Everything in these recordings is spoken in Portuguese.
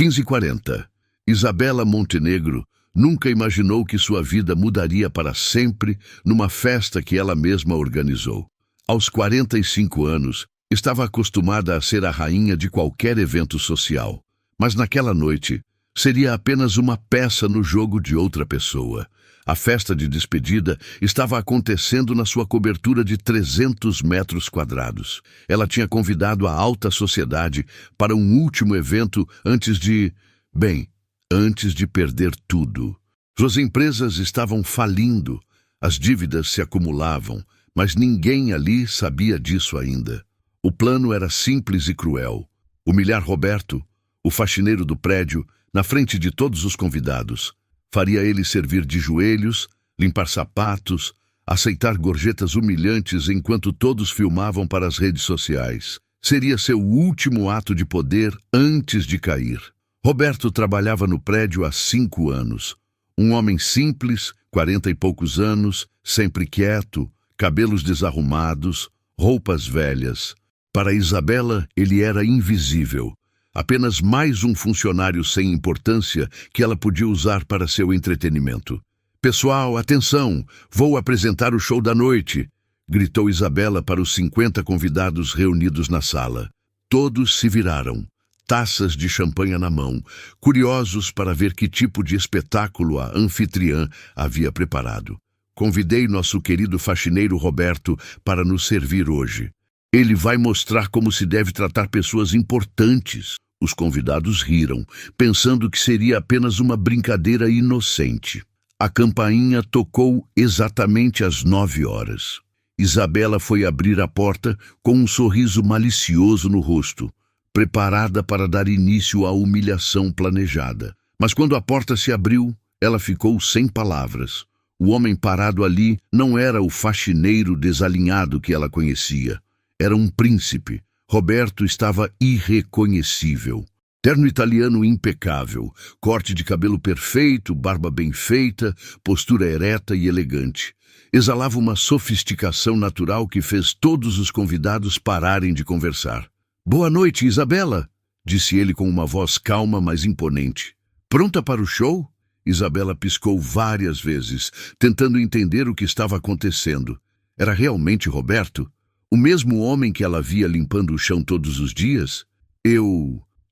15h40. Isabela Montenegro nunca imaginou que sua vida mudaria para sempre numa festa que ela mesma organizou. Aos 45 anos, estava acostumada a ser a rainha de qualquer evento social. Mas naquela noite, seria apenas uma peça no jogo de outra pessoa. A festa de despedida estava acontecendo na sua cobertura de 300 metros quadrados. Ela tinha convidado a alta sociedade para um último evento antes de perder tudo. Suas empresas estavam falindo, as dívidas se acumulavam, mas ninguém ali sabia disso ainda. O plano era simples e cruel: humilhar Roberto, o faxineiro do prédio, na frente de todos os convidados. Faria ele servir de joelhos, limpar sapatos, aceitar gorjetas humilhantes enquanto todos filmavam para as redes sociais. Seria seu último ato de poder antes de cair. Roberto trabalhava no prédio há 5 anos. Um homem simples, 40 e poucos anos, sempre quieto, cabelos desarrumados, roupas velhas. Para Isabela, ele era invisível. Apenas mais um funcionário sem importância que ela podia usar para seu entretenimento. "Pessoal, atenção! Vou apresentar o show da noite!", gritou Isabela para os 50 convidados reunidos na sala. Todos se viraram, taças de champanhe na mão, curiosos para ver que tipo de espetáculo a anfitriã havia preparado. "Convidei nosso querido faxineiro Roberto para nos servir hoje. Ele vai mostrar como se deve tratar pessoas importantes." Os convidados riram, pensando que seria apenas uma brincadeira inocente. A campainha tocou exatamente às 9 horas. Isabela foi abrir a porta com um sorriso malicioso no rosto, preparada para dar início à humilhação planejada. Mas quando a porta se abriu, ela ficou sem palavras. O homem parado ali não era o faxineiro desalinhado que ela conhecia. Era um príncipe. Roberto estava irreconhecível. Terno italiano impecável, corte de cabelo perfeito, barba bem feita, postura ereta e elegante. Exalava uma sofisticação natural que fez todos os convidados pararem de conversar. "Boa noite, Isabela", disse ele com uma voz calma, mas imponente. "Pronta para o show?" Isabela piscou várias vezes, tentando entender o que estava acontecendo. Era realmente Roberto? O mesmo homem que ela via limpando o chão todos os dias?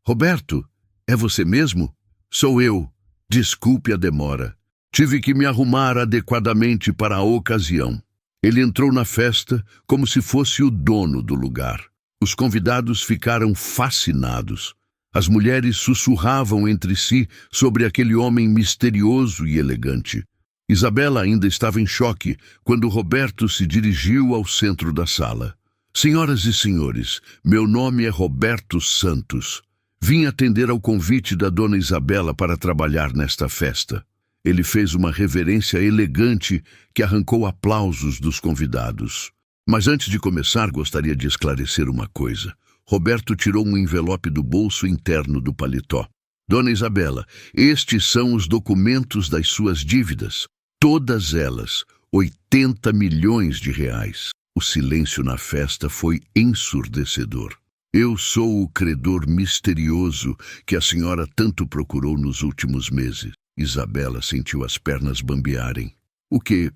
"Roberto, é você mesmo?" "Sou eu. Desculpe a demora. Tive que me arrumar adequadamente para a ocasião." Ele entrou na festa como se fosse o dono do lugar. Os convidados ficaram fascinados. As mulheres sussurravam entre si sobre aquele homem misterioso e elegante. Isabela ainda estava em choque quando Roberto se dirigiu ao centro da sala. "Senhoras e senhores, meu nome é Roberto Santos. Vim atender ao convite da dona Isabela para trabalhar nesta festa." Ele fez uma reverência elegante que arrancou aplausos dos convidados. Mas antes de começar, gostaria de esclarecer uma coisa. Roberto tirou um envelope do bolso interno do paletó. "Dona Isabela, estes são os documentos das suas dívidas. Todas elas, 80 milhões de reais. O silêncio na festa foi ensurdecedor. "Eu sou o credor misterioso que a senhora tanto procurou nos últimos meses." Isabela sentiu as pernas bambearem. O que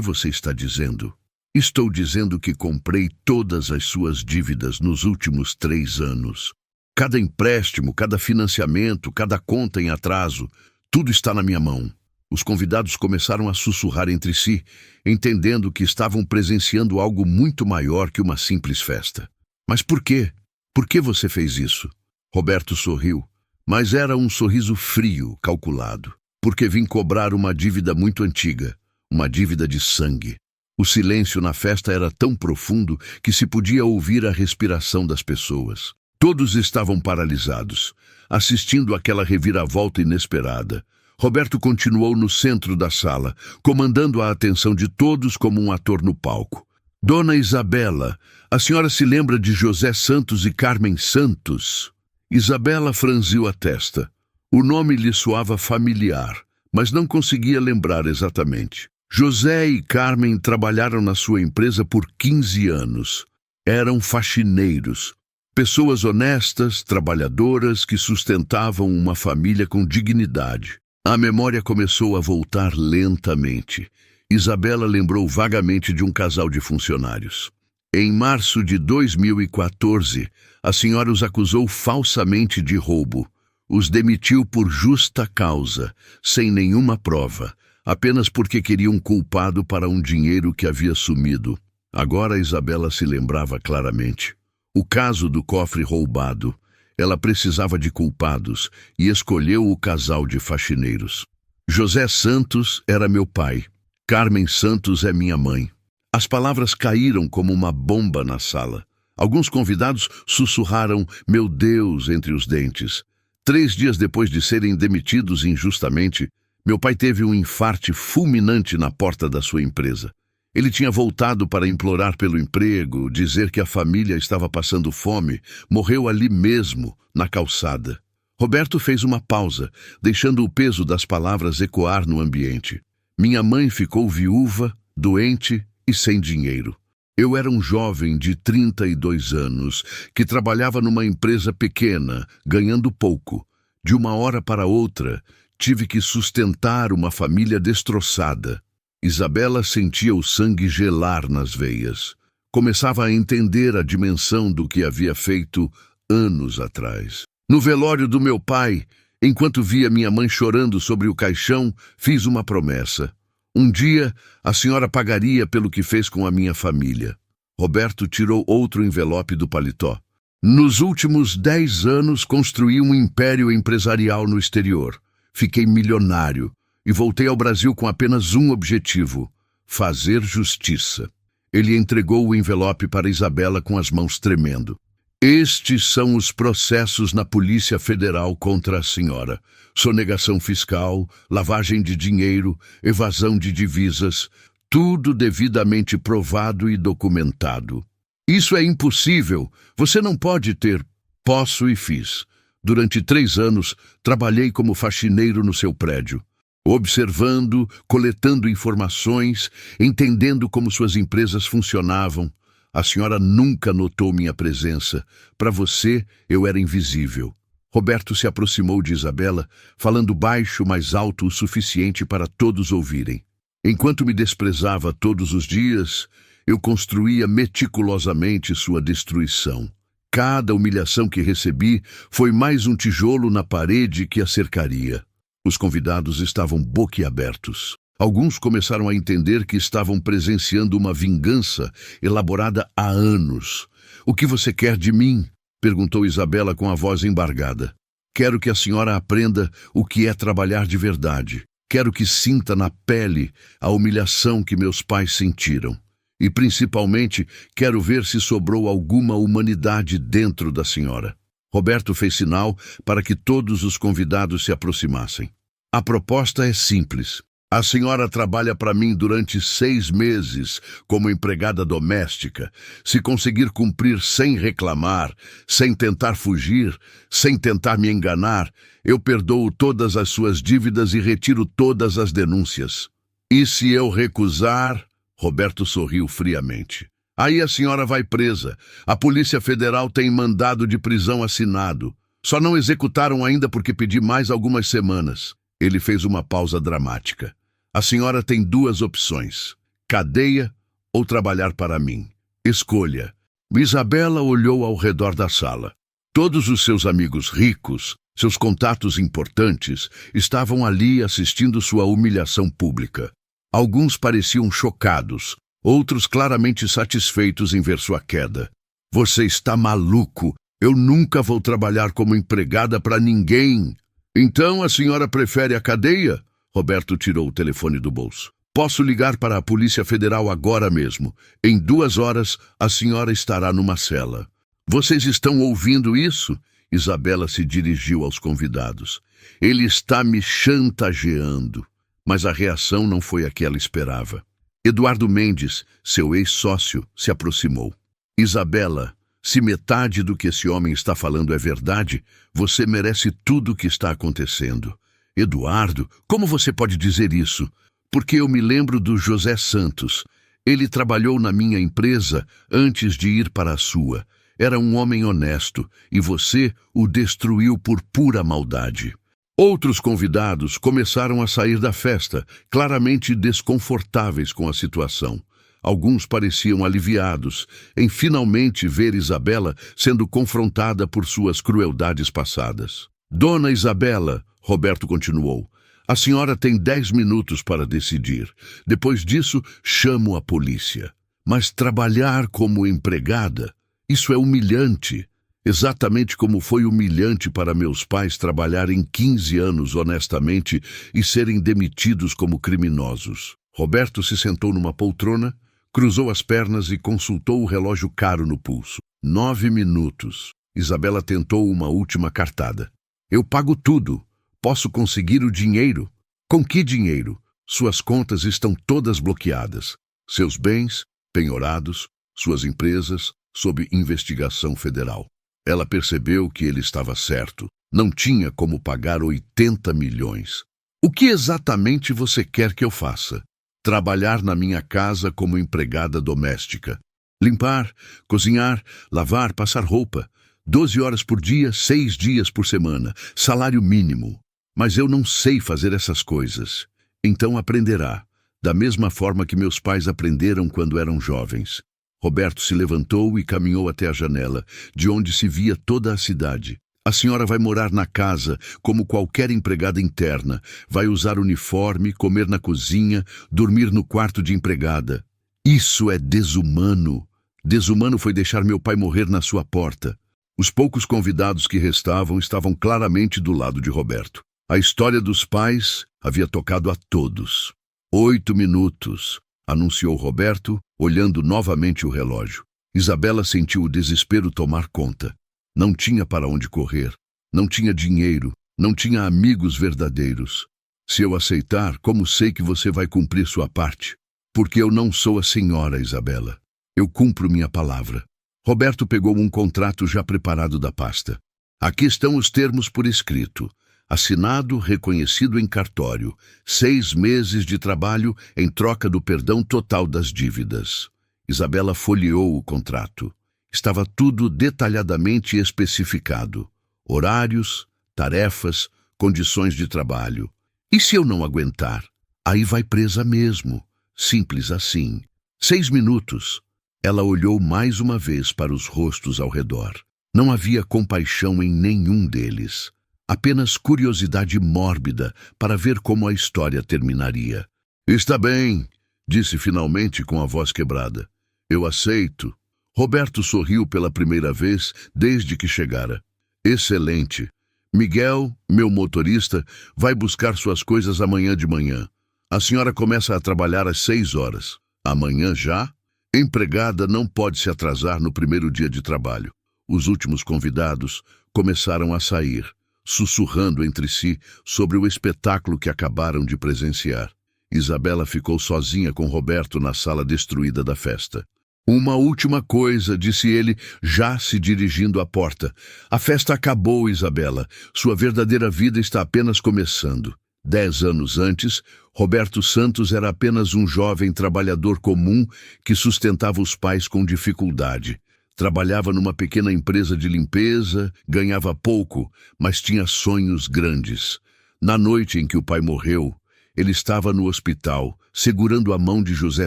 você está dizendo?" "Estou dizendo que comprei todas as suas dívidas nos últimos 3 anos. Cada empréstimo, cada financiamento, cada conta em atraso, tudo está na minha mão." Os convidados começaram a sussurrar entre si, entendendo que estavam presenciando algo muito maior que uma simples festa. "Mas por quê? Por que você fez isso?" Roberto sorriu, mas era um sorriso frio, calculado. "Porque vim cobrar uma dívida muito antiga, uma dívida de sangue." O silêncio na festa era tão profundo que se podia ouvir a respiração das pessoas. Todos estavam paralisados, assistindo àquela reviravolta inesperada. Roberto continuou no centro da sala, comandando a atenção de todos como um ator no palco. "Dona Isabela, a senhora se lembra de José Santos e Carmen Santos?" Isabela franziu a testa. O nome lhe soava familiar, mas não conseguia lembrar exatamente. José e Carmen trabalharam na sua empresa por 15 anos. Eram faxineiros. Pessoas honestas, trabalhadoras, que sustentavam uma família com dignidade. A memória começou a voltar lentamente. Isabela lembrou vagamente de um casal de funcionários. Em março de 2014, a senhora os acusou falsamente de roubo. Os demitiu por justa causa, sem nenhuma prova, apenas porque queria um culpado para um dinheiro que havia sumido. Agora Isabela se lembrava claramente. O caso do cofre roubado. Ela precisava de culpados e escolheu o casal de faxineiros. José Santos era meu pai. Carmen Santos é minha mãe. As palavras caíram como uma bomba na sala. Alguns convidados sussurraram "Meu Deus" entre os dentes. 3 dias depois de serem demitidos injustamente, meu pai teve um infarte fulminante na porta da sua empresa. Ele tinha voltado para implorar pelo emprego, dizer que a família estava passando fome, morreu ali mesmo, na calçada. Roberto fez uma pausa, deixando o peso das palavras ecoar no ambiente. Minha mãe ficou viúva, doente e sem dinheiro. Eu era um jovem de 32 anos, que trabalhava numa empresa pequena, ganhando pouco. De uma hora para outra, tive que sustentar uma família destroçada. Isabela sentia o sangue gelar nas veias. Começava a entender a dimensão do que havia feito anos atrás. No velório do meu pai, enquanto via minha mãe chorando sobre o caixão, fiz uma promessa. Um dia, a senhora pagaria pelo que fez com a minha família. Roberto tirou outro envelope do paletó. Nos últimos 10 anos, construí um império empresarial no exterior. Fiquei milionário. E voltei ao Brasil com apenas um objetivo: fazer justiça. Ele entregou o envelope para Isabela com as mãos tremendo. Estes são os processos na Polícia Federal contra a senhora. Sonegação fiscal, lavagem de dinheiro, evasão de divisas, tudo devidamente provado e documentado. Isso é impossível. Você não pode ter. Posso e fiz. Durante 3 anos, trabalhei como faxineiro no seu prédio. Observando, coletando informações, entendendo como suas empresas funcionavam. A senhora nunca notou minha presença. Para você, eu era invisível. Roberto se aproximou de Isabela, falando baixo, mas alto o suficiente para todos ouvirem. Enquanto me desprezava todos os dias, eu construía meticulosamente sua destruição. Cada humilhação que recebi foi mais um tijolo na parede que a cercaria. Os convidados estavam boquiabertos. Alguns começaram a entender que estavam presenciando uma vingança elaborada há anos. "O que você quer de mim?" perguntou Isabela com a voz embargada. "Quero que a senhora aprenda o que é trabalhar de verdade. Quero que sinta na pele a humilhação que meus pais sentiram. E, principalmente, quero ver se sobrou alguma humanidade dentro da senhora." Roberto fez sinal para que todos os convidados se aproximassem. "A proposta é simples. A senhora trabalha para mim durante 6 meses como empregada doméstica. Se conseguir cumprir sem reclamar, sem tentar fugir, sem tentar me enganar, eu perdoo todas as suas dívidas e retiro todas as denúncias. E se eu recusar?" Roberto sorriu friamente. "Aí a senhora vai presa. A Polícia Federal tem mandado de prisão assinado. Só não executaram ainda porque pedi mais algumas semanas." Ele fez uma pausa dramática. "A senhora tem 2 opções: cadeia ou trabalhar para mim. Escolha." Isabela olhou ao redor da sala. Todos os seus amigos ricos, seus contatos importantes, estavam ali assistindo sua humilhação pública. Alguns pareciam chocados, outros claramente satisfeitos em ver sua queda. "Você está maluco. Eu nunca vou trabalhar como empregada para ninguém." "Então a senhora prefere a cadeia?" Roberto tirou o telefone do bolso. "Posso ligar para a Polícia Federal agora mesmo. Em 2 horas, a senhora estará numa cela." "Vocês estão ouvindo isso?" Isabela se dirigiu aos convidados. "Ele está me chantageando." Mas a reação não foi a que ela esperava. Eduardo Mendes, seu ex-sócio, se aproximou. "Isabela, se metade do que esse homem está falando é verdade, você merece tudo o que está acontecendo." "Eduardo, como você pode dizer isso?" "Porque eu me lembro do José Santos. Ele trabalhou na minha empresa antes de ir para a sua. Era um homem honesto e você o destruiu por pura maldade. Outros convidados começaram a sair da festa, claramente desconfortáveis com a situação. Alguns pareciam aliviados em finalmente ver Isabela sendo confrontada por suas crueldades passadas. Dona Isabela, Roberto continuou, a senhora tem 10 minutos para decidir. Depois disso, chamo a polícia. Mas trabalhar como empregada, isso é humilhante. Exatamente como foi humilhante para meus pais trabalharem 15 anos honestamente e serem demitidos como criminosos. Roberto se sentou numa poltrona, cruzou as pernas e consultou o relógio caro no pulso. 9 minutos. Isabela tentou uma última cartada. Eu pago tudo. Posso conseguir o dinheiro? Com que dinheiro? Suas contas estão todas bloqueadas. Seus bens, penhorados, suas empresas, sob investigação federal. Ela percebeu que ele estava certo. Não tinha como pagar 80 milhões. O que exatamente você quer que eu faça? Trabalhar na minha casa como empregada doméstica. Limpar, cozinhar, lavar, passar roupa. 12 horas por dia, 6 dias por semana. Salário mínimo. Mas eu não sei fazer essas coisas. Então aprenderá, da mesma forma que meus pais aprenderam quando eram jovens. Roberto se levantou e caminhou até a janela, de onde se via toda a cidade. A senhora vai morar na casa, como qualquer empregada interna. Vai usar uniforme, comer na cozinha, dormir no quarto de empregada. Isso é desumano. Desumano foi deixar meu pai morrer na sua porta. Os poucos convidados que restavam claramente do lado de Roberto. A história dos pais havia tocado a todos. 8 minutos, anunciou Roberto, olhando novamente o relógio. Isabela sentiu o desespero tomar conta. Não tinha para onde correr, não tinha dinheiro, não tinha amigos verdadeiros. Se eu aceitar, como sei que você vai cumprir sua parte? Porque eu não sou a senhora, Isabela. Eu cumpro minha palavra. Roberto pegou um contrato já preparado da pasta. Aqui estão os termos por escrito. Assinado, reconhecido em cartório. 6 meses de trabalho em troca do perdão total das dívidas. Isabela folheou o contrato. Estava tudo detalhadamente especificado. Horários, tarefas, condições de trabalho. E se eu não aguentar? Aí vai presa mesmo. Simples assim. 6 minutos. Ela olhou mais uma vez para os rostos ao redor. Não havia compaixão em nenhum deles. Apenas curiosidade mórbida para ver como a história terminaria. Está bem, disse finalmente com a voz quebrada. Eu aceito. Roberto sorriu pela primeira vez desde que chegara. Excelente. Miguel, meu motorista, vai buscar suas coisas amanhã de manhã. A senhora começa a trabalhar às 6 horas. Amanhã já? Empregada não pode se atrasar no primeiro dia de trabalho. Os últimos convidados começaram a sair, sussurrando entre si sobre o espetáculo que acabaram de presenciar. Isabela ficou sozinha com Roberto na sala destruída da festa. Uma última coisa, disse ele, já se dirigindo à porta. A festa acabou, Isabela. Sua verdadeira vida está apenas começando. 10 anos antes, Roberto Santos era apenas um jovem trabalhador comum que sustentava os pais com dificuldade. Trabalhava numa pequena empresa de limpeza, ganhava pouco, mas tinha sonhos grandes. Na noite em que o pai morreu, ele estava no hospital, segurando a mão de José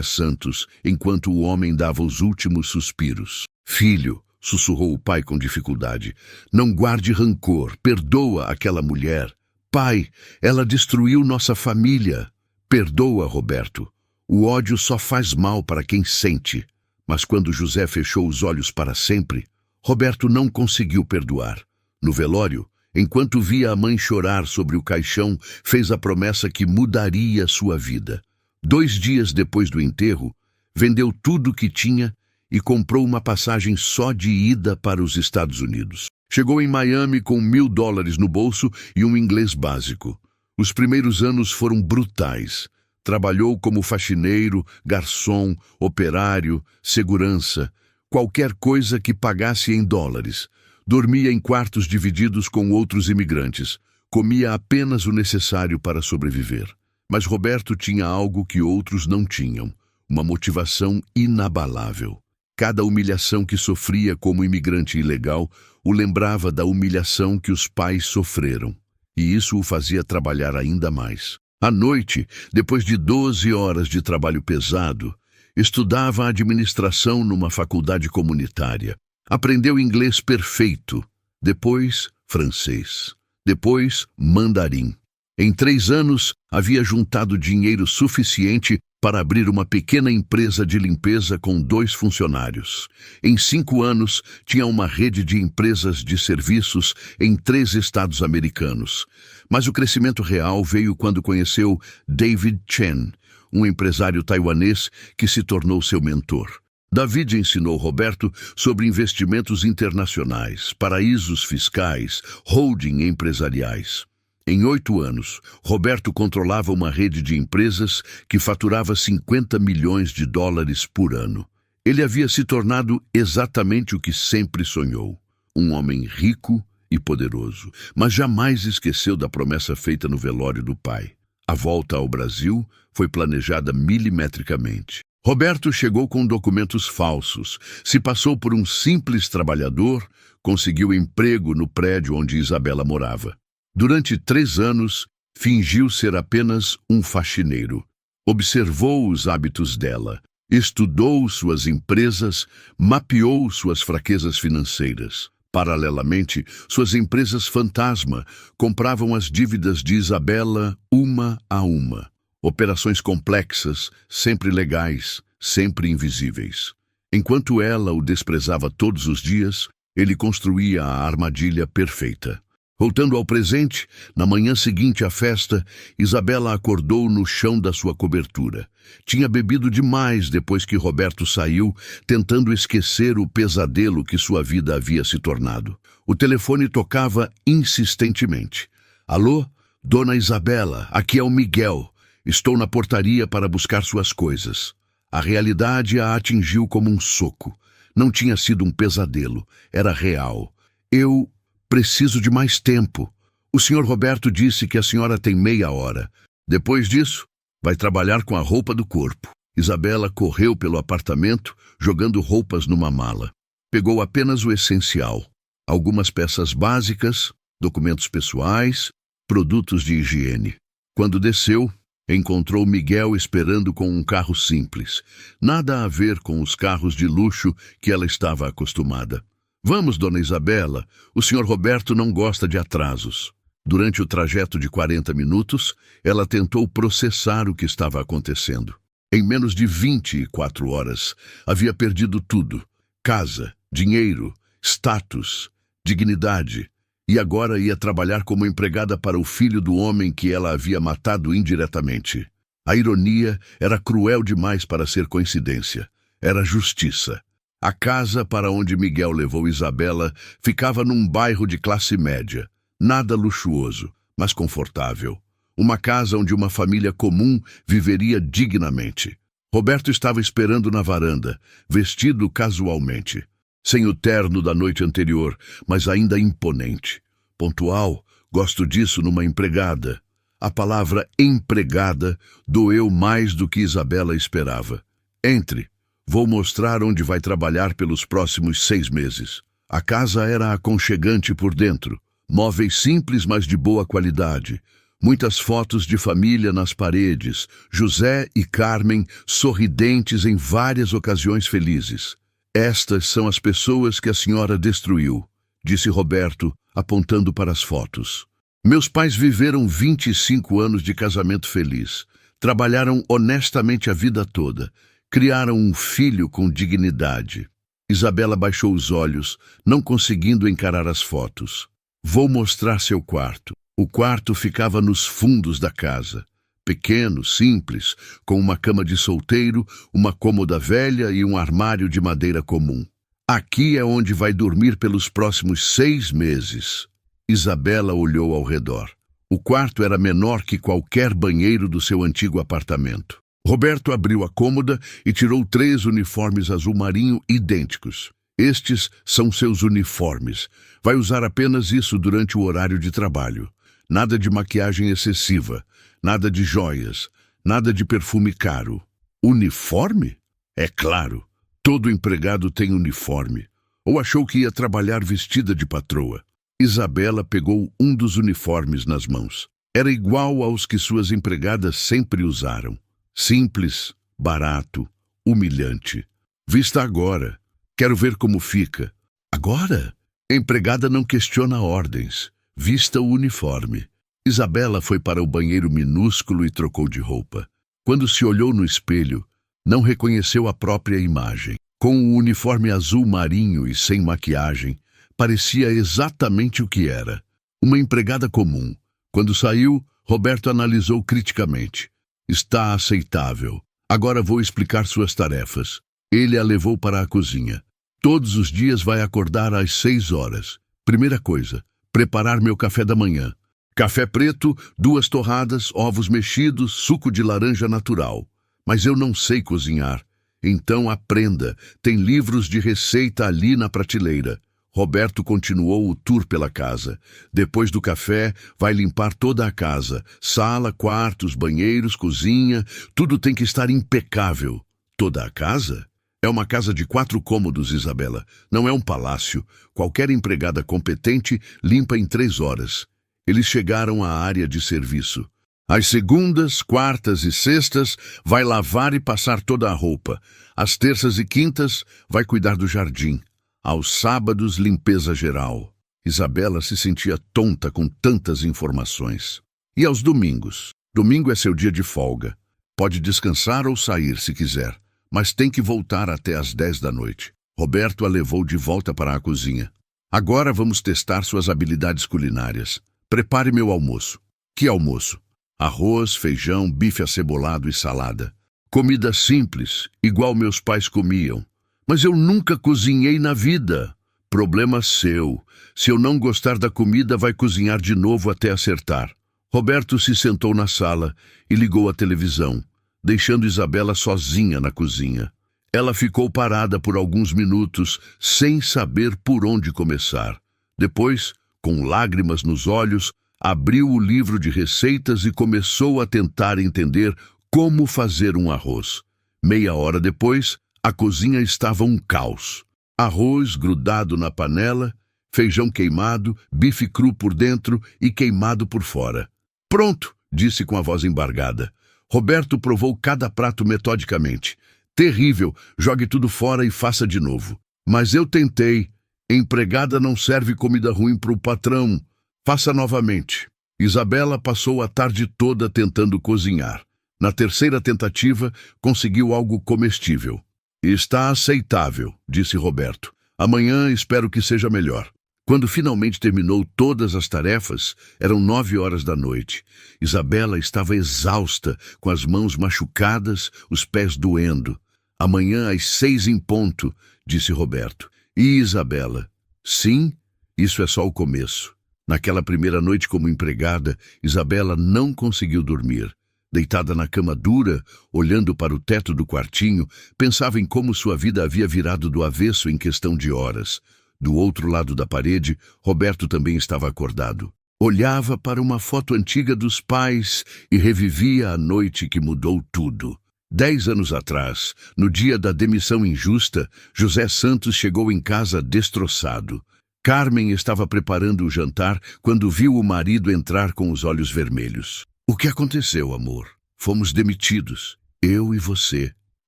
Santos, enquanto o homem dava os últimos suspiros. Filho, sussurrou o pai com dificuldade, não guarde rancor, perdoa aquela mulher. Pai, ela destruiu nossa família. Perdoa, Roberto. O ódio só faz mal para quem sente. Mas quando José fechou os olhos para sempre, Roberto não conseguiu perdoar. No velório, enquanto via a mãe chorar sobre o caixão, fez a promessa que mudaria sua vida. 2 dias depois do enterro, vendeu tudo o que tinha e comprou uma passagem só de ida para os Estados Unidos. Chegou em Miami com $1.000 no bolso e um inglês básico. Os primeiros anos foram brutais. Trabalhou como faxineiro, garçom, operário, segurança, qualquer coisa que pagasse em dólares. Dormia em quartos divididos com outros imigrantes. Comia apenas o necessário para sobreviver. Mas Roberto tinha algo que outros não tinham, uma motivação inabalável. Cada humilhação que sofria como imigrante ilegal o lembrava da humilhação que os pais sofreram, e isso o fazia trabalhar ainda mais. À noite, depois de 12 horas de trabalho pesado, estudava administração numa faculdade comunitária. Aprendeu inglês perfeito, depois francês, depois mandarim. Em 3 anos, havia juntado dinheiro suficiente para abrir uma pequena empresa de limpeza com 2 funcionários. Em 5 anos, tinha uma rede de empresas de serviços em 3 estados americanos. Mas o crescimento real veio quando conheceu David Chen, um empresário taiwanês que se tornou seu mentor. David ensinou Roberto sobre investimentos internacionais, paraísos fiscais, holding empresariais. Em 8 anos, Roberto controlava uma rede de empresas que faturava 50 milhões de dólares por ano. Ele havia se tornado exatamente o que sempre sonhou: um homem rico e poderoso, mas jamais esqueceu da promessa feita no velório do pai. A volta ao Brasil foi planejada milimetricamente. Roberto chegou com documentos falsos, se passou por um simples trabalhador, conseguiu emprego no prédio onde Isabela morava. Durante 3 anos, fingiu ser apenas um faxineiro. Observou os hábitos dela, estudou suas empresas, mapeou suas fraquezas financeiras. Paralelamente, suas empresas fantasma compravam as dívidas de Isabela uma a uma. Operações complexas, sempre legais, sempre invisíveis. Enquanto ela o desprezava todos os dias, ele construía a armadilha perfeita. Voltando ao presente, na manhã seguinte à festa, Isabela acordou no chão da sua cobertura. Tinha bebido demais depois que Roberto saiu, tentando esquecer o pesadelo que sua vida havia se tornado. O telefone tocava insistentemente. Alô? Dona Isabela, aqui é o Miguel. Estou na portaria para buscar suas coisas. A realidade a atingiu como um soco. Não tinha sido um pesadelo, era real. Eu preciso de mais tempo. O senhor Roberto disse que a senhora tem meia hora. Depois disso, vai trabalhar com a roupa do corpo. Isabela correu pelo apartamento, jogando roupas numa mala. Pegou apenas o essencial: algumas peças básicas, documentos pessoais, produtos de higiene. Quando desceu, encontrou Miguel esperando com um carro simples. Nada a ver com os carros de luxo que ela estava acostumada. Vamos, dona Isabela, o senhor Roberto não gosta de atrasos. Durante o trajeto de 40 minutos, ela tentou processar o que estava acontecendo. Em menos de 24 horas, havia perdido tudo: casa, dinheiro, status, dignidade. E agora ia trabalhar como empregada para o filho do homem que ela havia matado indiretamente. A ironia era cruel demais para ser coincidência. Era justiça. A casa para onde Miguel levou Isabela ficava num bairro de classe média. Nada luxuoso, mas confortável. Uma casa onde uma família comum viveria dignamente. Roberto estava esperando na varanda, vestido casualmente. Sem o terno da noite anterior, mas ainda imponente. Pontual, gosto disso numa empregada. A palavra empregada doeu mais do que Isabela esperava. Entre. Vou mostrar onde vai trabalhar pelos próximos 6 meses. A casa era aconchegante por dentro. Móveis simples, mas de boa qualidade. Muitas fotos de família nas paredes. José e Carmen sorridentes em várias ocasiões felizes. Estas são as pessoas que a senhora destruiu, disse Roberto, apontando para as fotos. Meus pais viveram 25 anos de casamento feliz. Trabalharam honestamente a vida toda. Criaram um filho com dignidade. Isabela baixou os olhos, não conseguindo encarar as fotos. Vou mostrar seu quarto. O quarto ficava nos fundos da casa. Pequeno, simples, com uma cama de solteiro, uma cômoda velha e um armário de madeira comum. Aqui é onde vai dormir pelos próximos 6 meses. Isabela olhou ao redor. O quarto era menor que qualquer banheiro do seu antigo apartamento. Roberto abriu a cômoda e tirou 3 uniformes azul marinho idênticos. Estes são seus uniformes. Vai usar apenas isso durante o horário de trabalho. Nada de maquiagem excessiva, nada de joias, nada de perfume caro. Uniforme? É claro. Todo empregado tem uniforme. Ou achou que ia trabalhar vestida de patroa. Isabela pegou um dos uniformes nas mãos. Era igual aos que suas empregadas sempre usaram. Simples, barato, humilhante. Vista agora. Quero ver como fica. Agora? A empregada não questiona ordens. Vista o uniforme. Isabela foi para o banheiro minúsculo e trocou de roupa. Quando se olhou no espelho, não reconheceu a própria imagem. Com o uniforme azul marinho e sem maquiagem, parecia exatamente o que era. Uma empregada comum. Quando saiu, Roberto analisou criticamente. Está aceitável. Agora vou explicar suas tarefas. Ele a levou para a cozinha. Todos os dias vai acordar às 6 horas. Primeira coisa, preparar meu café da manhã. Café preto, 2 torradas, ovos mexidos, suco de laranja natural. Mas eu não sei cozinhar. Então aprenda. Tem livros de receita ali na prateleira. Roberto continuou o tour pela casa. Depois do café, vai limpar toda a casa. Sala, quartos, banheiros, cozinha. Tudo tem que estar impecável. Toda a casa? É uma casa de 4 cômodos, Isabela. Não é um palácio. Qualquer empregada competente limpa em 3 horas. Eles chegaram à área de serviço. Às segundas, quartas e sextas, vai lavar e passar toda a roupa. Às terças e quintas, vai cuidar do jardim. Aos sábados, limpeza geral. Isabela se sentia tonta com tantas informações. E aos domingos? Domingo é seu dia de folga. Pode descansar ou sair se quiser, mas tem que voltar até às 10 da noite. Roberto a levou de volta para a cozinha. Agora vamos testar suas habilidades culinárias. Prepare meu almoço. Que almoço? Arroz, feijão, bife acebolado e salada. Comida simples, igual meus pais comiam. Mas eu nunca cozinhei na vida. Problema seu. Se eu não gostar da comida, vai cozinhar de novo até acertar. Roberto se sentou na sala e ligou a televisão, deixando Isabela sozinha na cozinha. Ela ficou parada por alguns minutos, sem saber por onde começar. Depois, com lágrimas nos olhos, abriu o livro de receitas e começou a tentar entender como fazer um arroz. Meia hora depois, a cozinha estava um caos. Arroz grudado na panela, feijão queimado, bife cru por dentro e queimado por fora. Pronto, disse com a voz embargada. Roberto provou cada prato metodicamente. Terrível, jogue tudo fora e faça de novo. Mas eu tentei. Empregada não serve comida ruim para o patrão. Faça novamente. Isabela passou a tarde toda tentando cozinhar. Na terceira tentativa, conseguiu algo comestível. Está aceitável, disse Roberto. Amanhã espero que seja melhor. Quando finalmente terminou todas as tarefas, eram 9 horas da noite. Isabela estava exausta, com as mãos machucadas, os pés doendo. Amanhã às 6 em ponto, disse Roberto. E Isabela? Sim, isso é só o começo. Naquela primeira noite como empregada, Isabela não conseguiu dormir. Deitada na cama dura, olhando para o teto do quartinho, pensava em como sua vida havia virado do avesso em questão de horas. Do outro lado da parede, Roberto também estava acordado. Olhava para uma foto antiga dos pais e revivia a noite que mudou tudo. 10 anos atrás, no dia da demissão injusta, José Santos chegou em casa destroçado. Carmen estava preparando o jantar quando viu o marido entrar com os olhos vermelhos. O que aconteceu, amor? Fomos demitidos. Eu e você.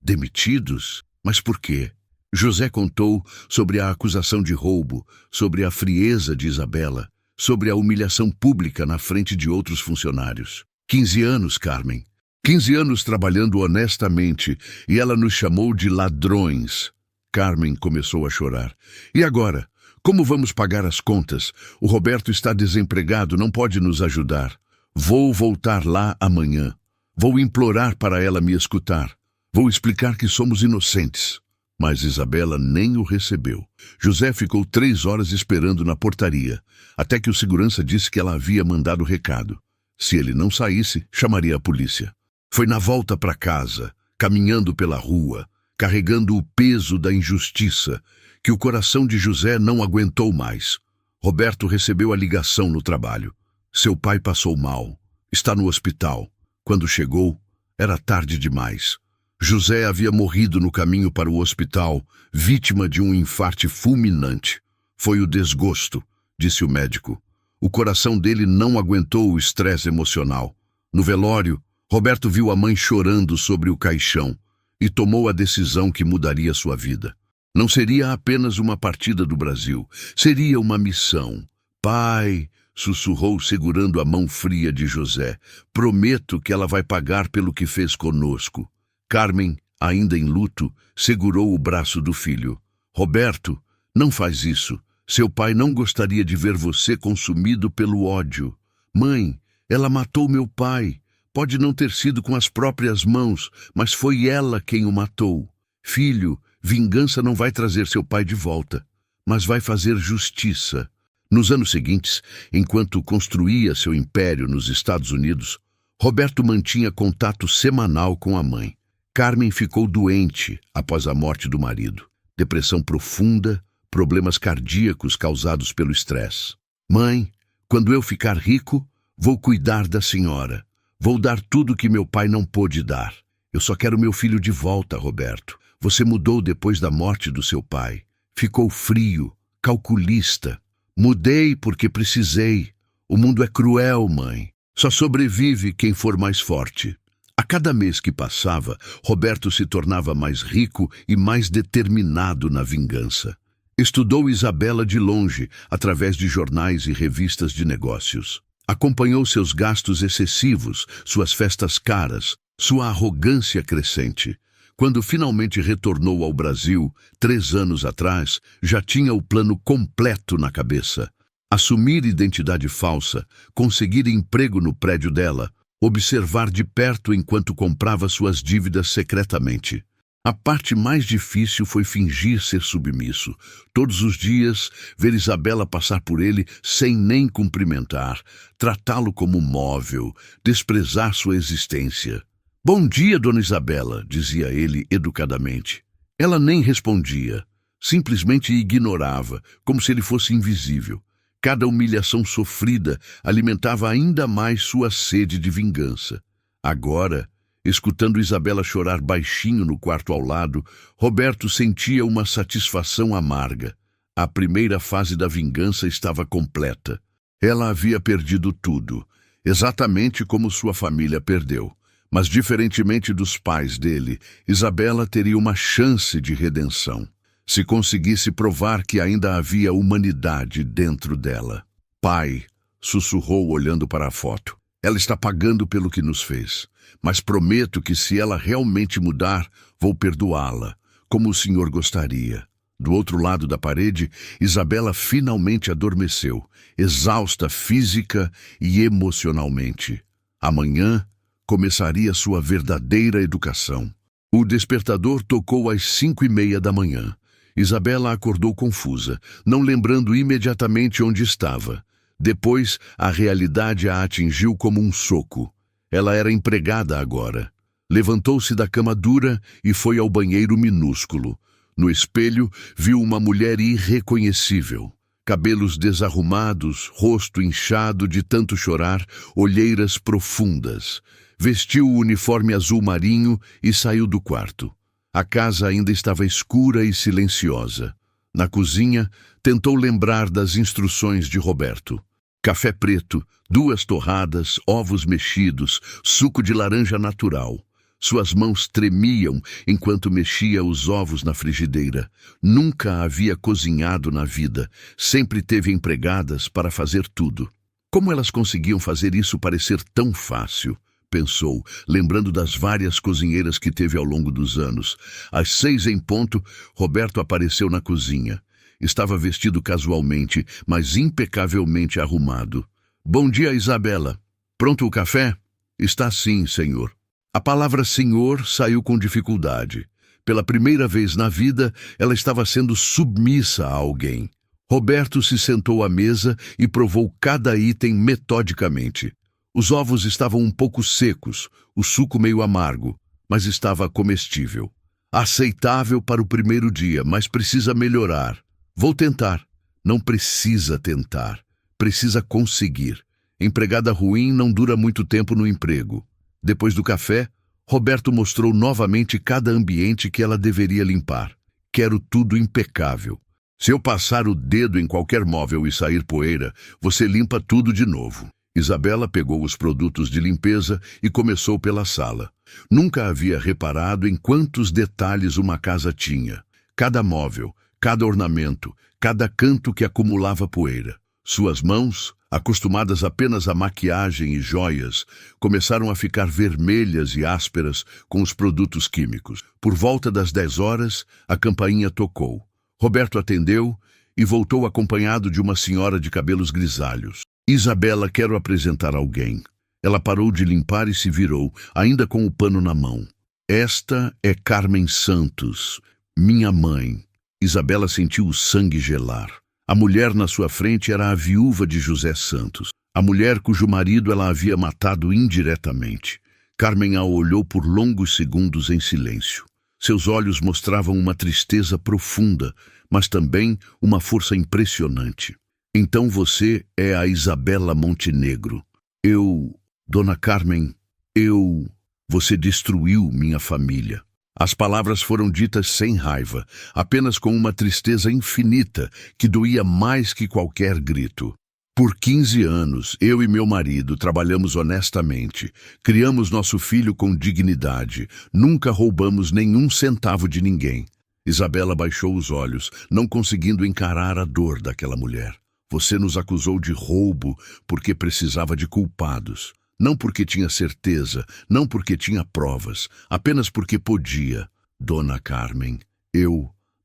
Demitidos? Mas por quê? José contou sobre a acusação de roubo, sobre a frieza de Isabela, sobre a humilhação pública na frente de outros funcionários. 15 anos, Carmen. 15 anos trabalhando honestamente e ela nos chamou de ladrões. Carmen começou a chorar. E agora? Como vamos pagar as contas? O Roberto está desempregado, não pode nos ajudar. Vou voltar lá amanhã. Vou implorar para ela me escutar. Vou explicar que somos inocentes. Mas Isabela nem o recebeu. José ficou 3 horas esperando na portaria, até que o segurança disse que ela havia mandado recado. Se ele não saísse, chamaria a polícia. Foi na volta para casa, caminhando pela rua, carregando o peso da injustiça, que o coração de José não aguentou mais. Roberto recebeu a ligação no trabalho. Seu pai passou mal. Está no hospital. Quando chegou, era tarde demais. José havia morrido no caminho para o hospital, vítima de um infarte fulminante. Foi o desgosto, disse o médico. O coração dele não aguentou o estresse emocional. No velório, Roberto viu a mãe chorando sobre o caixão e tomou a decisão que mudaria sua vida. Não seria apenas uma partida do Brasil, seria uma missão. Pai, sussurrou segurando a mão fria de José, prometo que ela vai pagar pelo que fez conosco. Carmen, ainda em luto, segurou o braço do filho. Roberto, não faz isso. Seu pai não gostaria de ver você consumido pelo ódio. Mãe, ela matou meu pai. Pode não ter sido com as próprias mãos, mas foi ela quem o matou. Filho, vingança não vai trazer seu pai de volta, mas vai fazer justiça. Nos anos seguintes, enquanto construía seu império nos Estados Unidos, Roberto mantinha contato semanal com a mãe. Carmen ficou doente após a morte do marido. Depressão profunda, problemas cardíacos causados pelo estresse. Mãe, quando eu ficar rico, vou cuidar da senhora. Vou dar tudo que meu pai não pôde dar. Eu só quero meu filho de volta, Roberto. Você mudou depois da morte do seu pai. Ficou frio, calculista. Mudei porque precisei. O mundo é cruel, mãe. Só sobrevive quem for mais forte. A cada mês que passava, Roberto se tornava mais rico e mais determinado na vingança. Estudou Isabela de longe, através de jornais e revistas de negócios. Acompanhou seus gastos excessivos, suas festas caras, sua arrogância crescente. Quando finalmente retornou ao Brasil, 3 anos atrás, já tinha o plano completo na cabeça. Assumir identidade falsa, conseguir emprego no prédio dela, observar de perto enquanto comprava suas dívidas secretamente. A parte mais difícil foi fingir ser submisso. Todos os dias, ver Isabela passar por ele sem nem cumprimentar, tratá-lo como móvel, desprezar sua existência. Bom dia, dona Isabela, dizia ele educadamente. Ela nem respondia, simplesmente ignorava, como se ele fosse invisível. Cada humilhação sofrida alimentava ainda mais sua sede de vingança. Agora, escutando Isabela chorar baixinho no quarto ao lado, Roberto sentia uma satisfação amarga. A primeira fase da vingança estava completa. Ela havia perdido tudo, exatamente como sua família perdeu. Mas, diferentemente dos pais dele, Isabela teria uma chance de redenção, se conseguisse provar que ainda havia humanidade dentro dela. Pai, sussurrou olhando para a foto, ela está pagando pelo que nos fez, mas prometo que se ela realmente mudar, vou perdoá-la, como o senhor gostaria. Do outro lado da parede, Isabela finalmente adormeceu, exausta física e emocionalmente. Amanhã começaria sua verdadeira educação. O despertador tocou às 5:30 da manhã. Isabela acordou confusa, não lembrando imediatamente onde estava. Depois, a realidade a atingiu como um soco. Ela era empregada agora. Levantou-se da cama dura e foi ao banheiro minúsculo. No espelho, viu uma mulher irreconhecível. Cabelos desarrumados, rosto inchado de tanto chorar, olheiras profundas. Vestiu o uniforme azul marinho e saiu do quarto. A casa ainda estava escura e silenciosa. Na cozinha, tentou lembrar das instruções de Roberto. Café preto, 2 torradas, ovos mexidos, suco de laranja natural. Suas mãos tremiam enquanto mexia os ovos na frigideira. Nunca havia cozinhado na vida, sempre teve empregadas para fazer tudo. Como elas conseguiam fazer isso parecer tão fácil? Pensou, lembrando das várias cozinheiras que teve ao longo dos anos. Às 6 em ponto, Roberto apareceu na cozinha. Estava vestido casualmente, mas impecavelmente arrumado. Bom dia, Isabela. Pronto o café? Está sim, senhor. A palavra senhor saiu com dificuldade. Pela primeira vez na vida, ela estava sendo submissa a alguém. Roberto se sentou à mesa e provou cada item metodicamente. Os ovos estavam um pouco secos, o suco meio amargo, mas estava comestível. Aceitável para o primeiro dia, mas precisa melhorar. Vou tentar. Não precisa tentar. Precisa conseguir. Empregada ruim não dura muito tempo no emprego. Depois do café, Roberto mostrou novamente cada ambiente que ela deveria limpar. Quero tudo impecável. Se eu passar o dedo em qualquer móvel e sair poeira, você limpa tudo de novo. Isabela pegou os produtos de limpeza e começou pela sala. Nunca havia reparado em quantos detalhes uma casa tinha. Cada móvel, cada ornamento, cada canto que acumulava poeira. Suas mãos, acostumadas apenas à maquiagem e joias, começaram a ficar vermelhas e ásperas com os produtos químicos. Por volta das 10 horas, a campainha tocou. Roberto atendeu e voltou acompanhado de uma senhora de cabelos grisalhos. Isabela, quero apresentar alguém. Ela parou de limpar e se virou, ainda com o pano na mão. Esta é Carmen Santos, minha mãe. Isabela sentiu o sangue gelar. A mulher na sua frente era a viúva de José Santos, a mulher cujo marido ela havia matado indiretamente. Carmen a olhou por longos segundos em silêncio. Seus olhos mostravam uma tristeza profunda, mas também uma força impressionante. Então você é a Isabela Montenegro. Dona Carmen, você destruiu minha família. As palavras foram ditas sem raiva, apenas com uma tristeza infinita que doía mais que qualquer grito. Por 15 anos, eu e meu marido trabalhamos honestamente, criamos nosso filho com dignidade, nunca roubamos nenhum centavo de ninguém. Isabela baixou os olhos, não conseguindo encarar a dor daquela mulher. Você nos acusou de roubo porque precisava de culpados. Não porque tinha certeza, não porque tinha provas, apenas porque podia. Dona Carmen,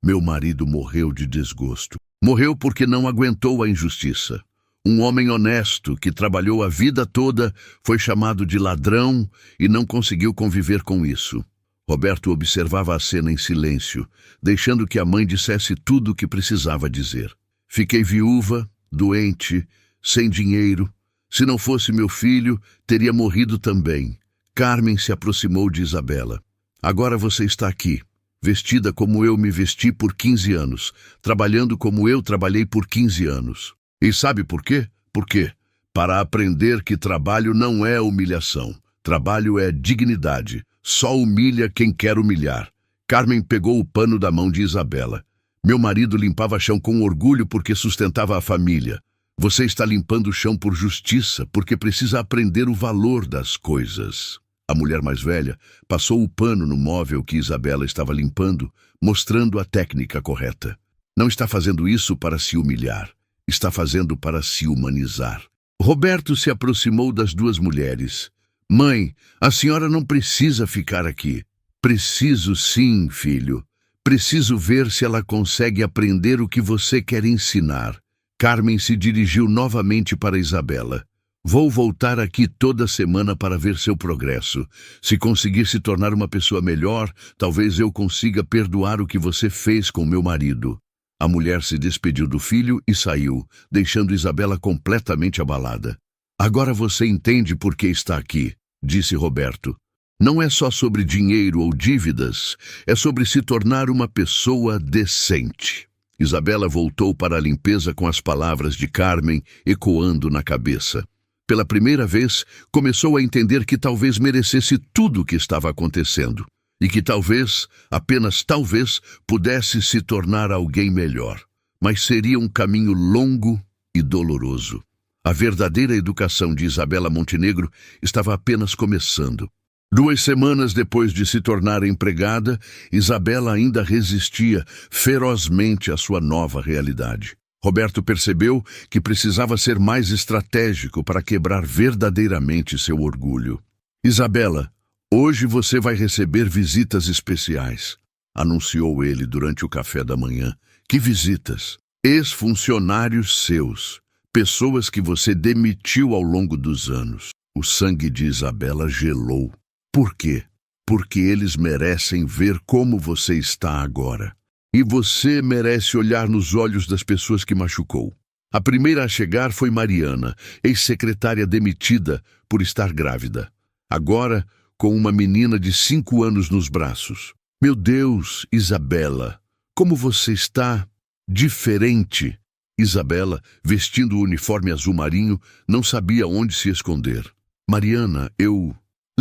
meu marido morreu de desgosto. Morreu porque não aguentou a injustiça. Um homem honesto que trabalhou a vida toda foi chamado de ladrão e não conseguiu conviver com isso. Roberto observava a cena em silêncio, deixando que a mãe dissesse tudo o que precisava dizer. Fiquei viúva, doente, sem dinheiro. Se não fosse meu filho, teria morrido também. Carmen se aproximou de Isabela. Agora você está aqui, vestida como eu me vesti por 15 anos, trabalhando como eu trabalhei por 15 anos. E sabe por quê? Por quê? Para aprender que trabalho não é humilhação. Trabalho é dignidade. Só humilha quem quer humilhar. Carmen pegou o pano da mão de Isabela. Meu marido limpava chão com orgulho porque sustentava a família. Você está limpando o chão por justiça, porque precisa aprender o valor das coisas. A mulher mais velha passou o pano no móvel que Isabela estava limpando, mostrando a técnica correta. Não está fazendo isso para se humilhar. Está fazendo para se humanizar. Roberto se aproximou das duas mulheres. Mãe, a senhora não precisa ficar aqui. Preciso sim, filho. Preciso ver se ela consegue aprender o que você quer ensinar. Carmen se dirigiu novamente para Isabela. Vou voltar aqui toda semana para ver seu progresso. Se conseguir se tornar uma pessoa melhor, talvez eu consiga perdoar o que você fez com meu marido. A mulher se despediu do filho e saiu, deixando Isabela completamente abalada. Agora você entende por que está aqui, disse Roberto. Não é só sobre dinheiro ou dívidas, é sobre se tornar uma pessoa decente. Isabela voltou para a limpeza com as palavras de Carmen ecoando na cabeça. Pela primeira vez, começou a entender que talvez merecesse tudo o que estava acontecendo. E que talvez, apenas talvez, pudesse se tornar alguém melhor. Mas seria um caminho longo e doloroso. A verdadeira educação de Isabela Montenegro estava apenas começando. 2 semanas depois de se tornar empregada, Isabela ainda resistia ferozmente à sua nova realidade. Roberto percebeu que precisava ser mais estratégico para quebrar verdadeiramente seu orgulho. Isabela, hoje você vai receber visitas especiais, anunciou ele durante o café da manhã. Que visitas? Ex-funcionários seus, pessoas que você demitiu ao longo dos anos. O sangue de Isabela gelou. Por quê? Porque eles merecem ver como você está agora. E você merece olhar nos olhos das pessoas que machucou. A primeira a chegar foi Mariana, ex-secretária demitida por estar grávida. Agora, com uma menina de 5 anos nos braços. Meu Deus, Isabela, como você está diferente. Isabela, vestindo o uniforme azul marinho, não sabia onde se esconder. Mariana,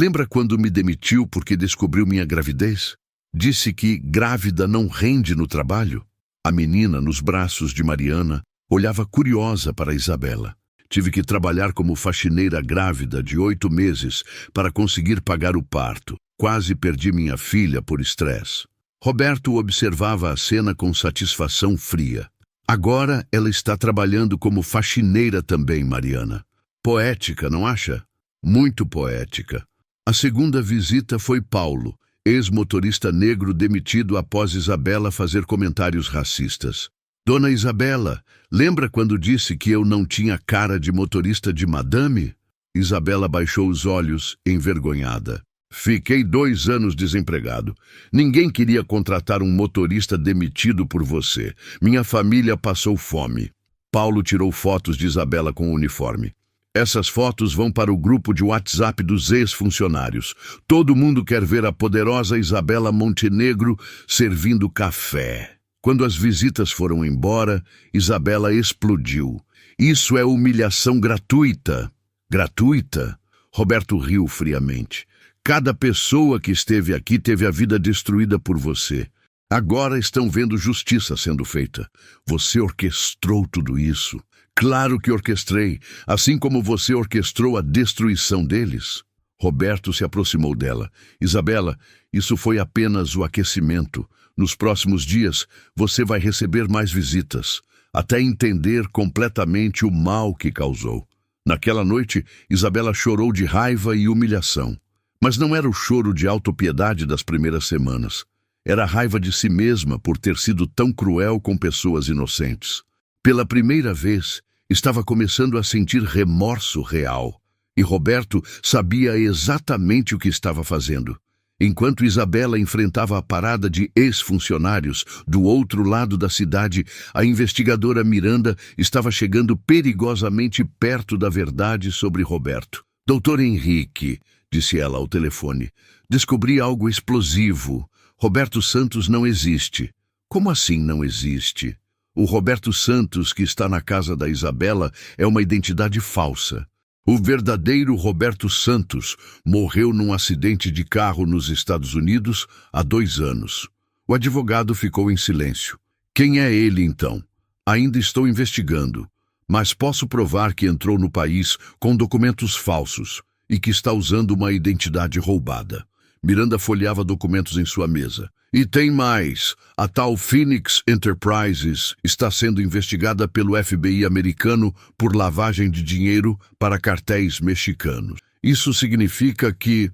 Lembra quando me demitiu porque descobriu minha gravidez? Disse que grávida não rende no trabalho? A menina, nos braços de Mariana, olhava curiosa para Isabela. Tive que trabalhar como faxineira grávida de 8 meses para conseguir pagar o parto. Quase perdi minha filha por estresse. Roberto observava a cena com satisfação fria. Agora ela está trabalhando como faxineira também, Mariana. Poética, não acha? Muito poética. A segunda visita foi Paulo, ex-motorista negro demitido após Isabela fazer comentários racistas. Dona Isabela, lembra quando disse que eu não tinha cara de motorista de madame? Isabela baixou os olhos, envergonhada. Fiquei 2 anos desempregado. Ninguém queria contratar um motorista demitido por você. Minha família passou fome. Paulo tirou fotos de Isabela com o uniforme. Essas fotos vão para o grupo de WhatsApp dos ex-funcionários. Todo mundo quer ver a poderosa Isabela Montenegro servindo café. Quando as visitas foram embora, Isabela explodiu. Isso é humilhação gratuita. Gratuita? Roberto riu friamente. Cada pessoa que esteve aqui teve a vida destruída por você. Agora estão vendo justiça sendo feita. Você orquestrou tudo isso. Claro que orquestrei, assim como você orquestrou a destruição deles. Roberto se aproximou dela. Isabela, isso foi apenas o aquecimento. Nos próximos dias, você vai receber mais visitas, até entender completamente o mal que causou. Naquela noite, Isabela chorou de raiva e humilhação. Mas não era o choro de autopiedade das primeiras semanas. Era a raiva de si mesma por ter sido tão cruel com pessoas inocentes. Pela primeira vez, estava começando a sentir remorso real. E Roberto sabia exatamente o que estava fazendo. Enquanto Isabela enfrentava a parada de ex-funcionários do outro lado da cidade, a investigadora Miranda estava chegando perigosamente perto da verdade sobre Roberto. Doutor Henrique, disse ela ao telefone, descobri algo explosivo. Roberto Santos não existe. Como assim não existe? O Roberto Santos que está na casa da Isabela é uma identidade falsa. O verdadeiro Roberto Santos morreu num acidente de carro nos Estados Unidos há 2 anos. O advogado ficou em silêncio. Quem é ele, então? Ainda estou investigando, mas posso provar que entrou no país com documentos falsos e que está usando uma identidade roubada. Miranda folheava documentos em sua mesa. E tem mais. A tal Phoenix Enterprises está sendo investigada pelo FBI americano por lavagem de dinheiro para cartéis mexicanos. Isso significa que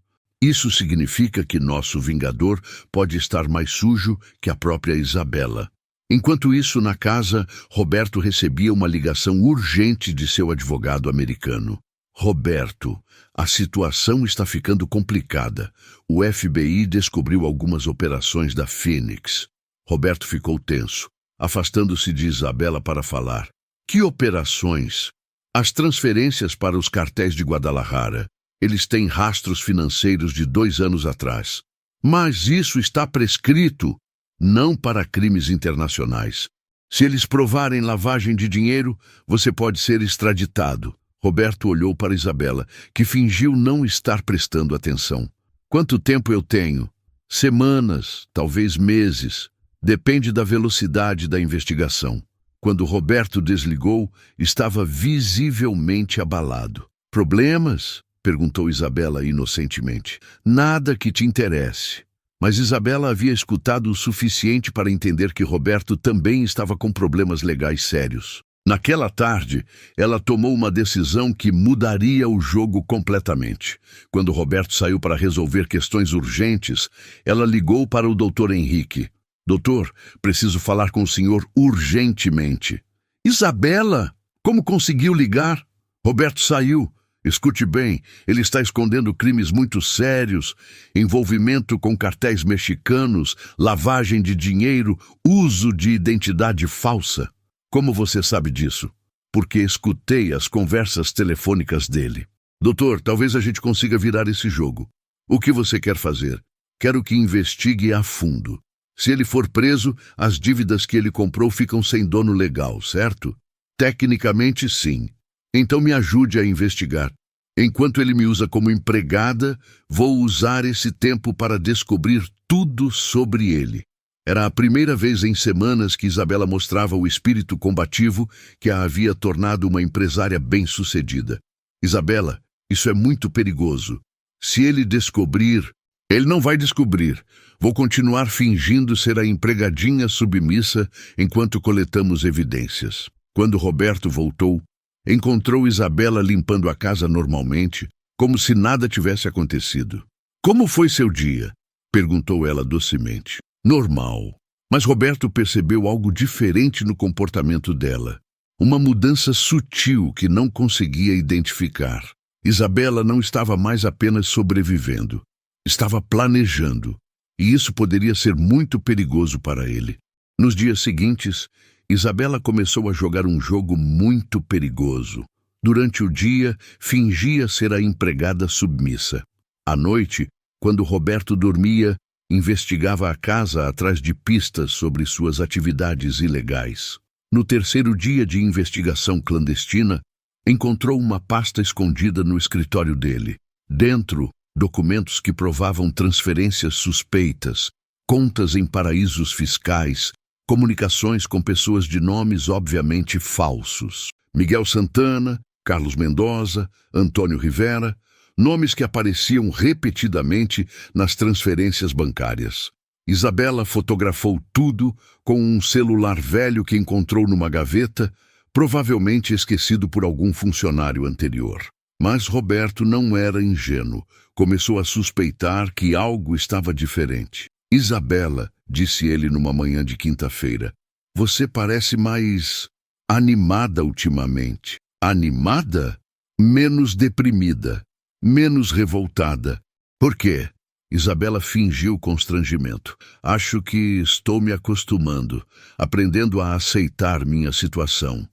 nosso vingador pode estar mais sujo que a própria Isabela. Enquanto isso, na casa, Roberto recebia uma ligação urgente de seu advogado americano. Roberto, a situação está ficando complicada. O FBI descobriu algumas operações da Phoenix. Roberto ficou tenso, afastando-se de Isabela para falar. Que operações? As transferências para os cartéis de Guadalajara. Eles têm rastros financeiros de 2 anos atrás. Mas isso está prescrito, não para crimes internacionais. Se eles provarem lavagem de dinheiro, você pode ser extraditado. Roberto olhou para Isabela, que fingiu não estar prestando atenção. Quanto tempo eu tenho? Semanas, talvez meses. Depende da velocidade da investigação. Quando Roberto desligou, estava visivelmente abalado. Problemas? Perguntou Isabela inocentemente. Nada que te interesse. Mas Isabela havia escutado o suficiente para entender que Roberto também estava com problemas legais sérios. Naquela tarde, ela tomou uma decisão que mudaria o jogo completamente. Quando Roberto saiu para resolver questões urgentes, ela ligou para o Dr. Henrique. Doutor, preciso falar com o senhor urgentemente. Isabela, como conseguiu ligar? Roberto saiu. Escute bem, ele está escondendo crimes muito sérios, envolvimento com cartéis mexicanos, lavagem de dinheiro, uso de identidade falsa. Como você sabe disso? Porque escutei as conversas telefônicas dele. Doutor, talvez a gente consiga virar esse jogo. O que você quer fazer? Quero que investigue a fundo. Se ele for preso, as dívidas que ele comprou ficam sem dono legal, certo? Tecnicamente, sim. Então me ajude a investigar. Enquanto ele me usa como empregada, vou usar esse tempo para descobrir tudo sobre ele. Era a primeira vez em semanas que Isabela mostrava o espírito combativo que a havia tornado uma empresária bem-sucedida. Isabela, isso é muito perigoso. Se ele descobrir... Ele não vai descobrir. Vou continuar fingindo ser a empregadinha submissa enquanto coletamos evidências. Quando Roberto voltou, encontrou Isabela limpando a casa normalmente, como se nada tivesse acontecido. Como foi seu dia? Perguntou ela docemente. Normal. Mas Roberto percebeu algo diferente no comportamento dela. Uma mudança sutil que não conseguia identificar. Isabela não estava mais apenas sobrevivendo. Estava planejando. E isso poderia ser muito perigoso para ele. Nos dias seguintes, Isabela começou a jogar um jogo muito perigoso. Durante o dia, fingia ser a empregada submissa. À noite, quando Roberto dormia, investigava a casa atrás de pistas sobre suas atividades ilegais. No terceiro dia de investigação clandestina, encontrou uma pasta escondida no escritório dele. Dentro, documentos que provavam transferências suspeitas, contas em paraísos fiscais, comunicações com pessoas de nomes obviamente falsos. Miguel Santana, Carlos Mendoza, Antônio Rivera, nomes que apareciam repetidamente nas transferências bancárias. Isabela fotografou tudo com um celular velho que encontrou numa gaveta, provavelmente esquecido por algum funcionário anterior. Mas Roberto não era ingênuo. Começou a suspeitar que algo estava diferente. Isabela, disse ele numa manhã de quinta-feira, você parece mais animada ultimamente. Animada? Menos deprimida. Menos revoltada. Por quê? Isabela fingiu constrangimento. Acho que estou me acostumando, aprendendo a aceitar minha situação.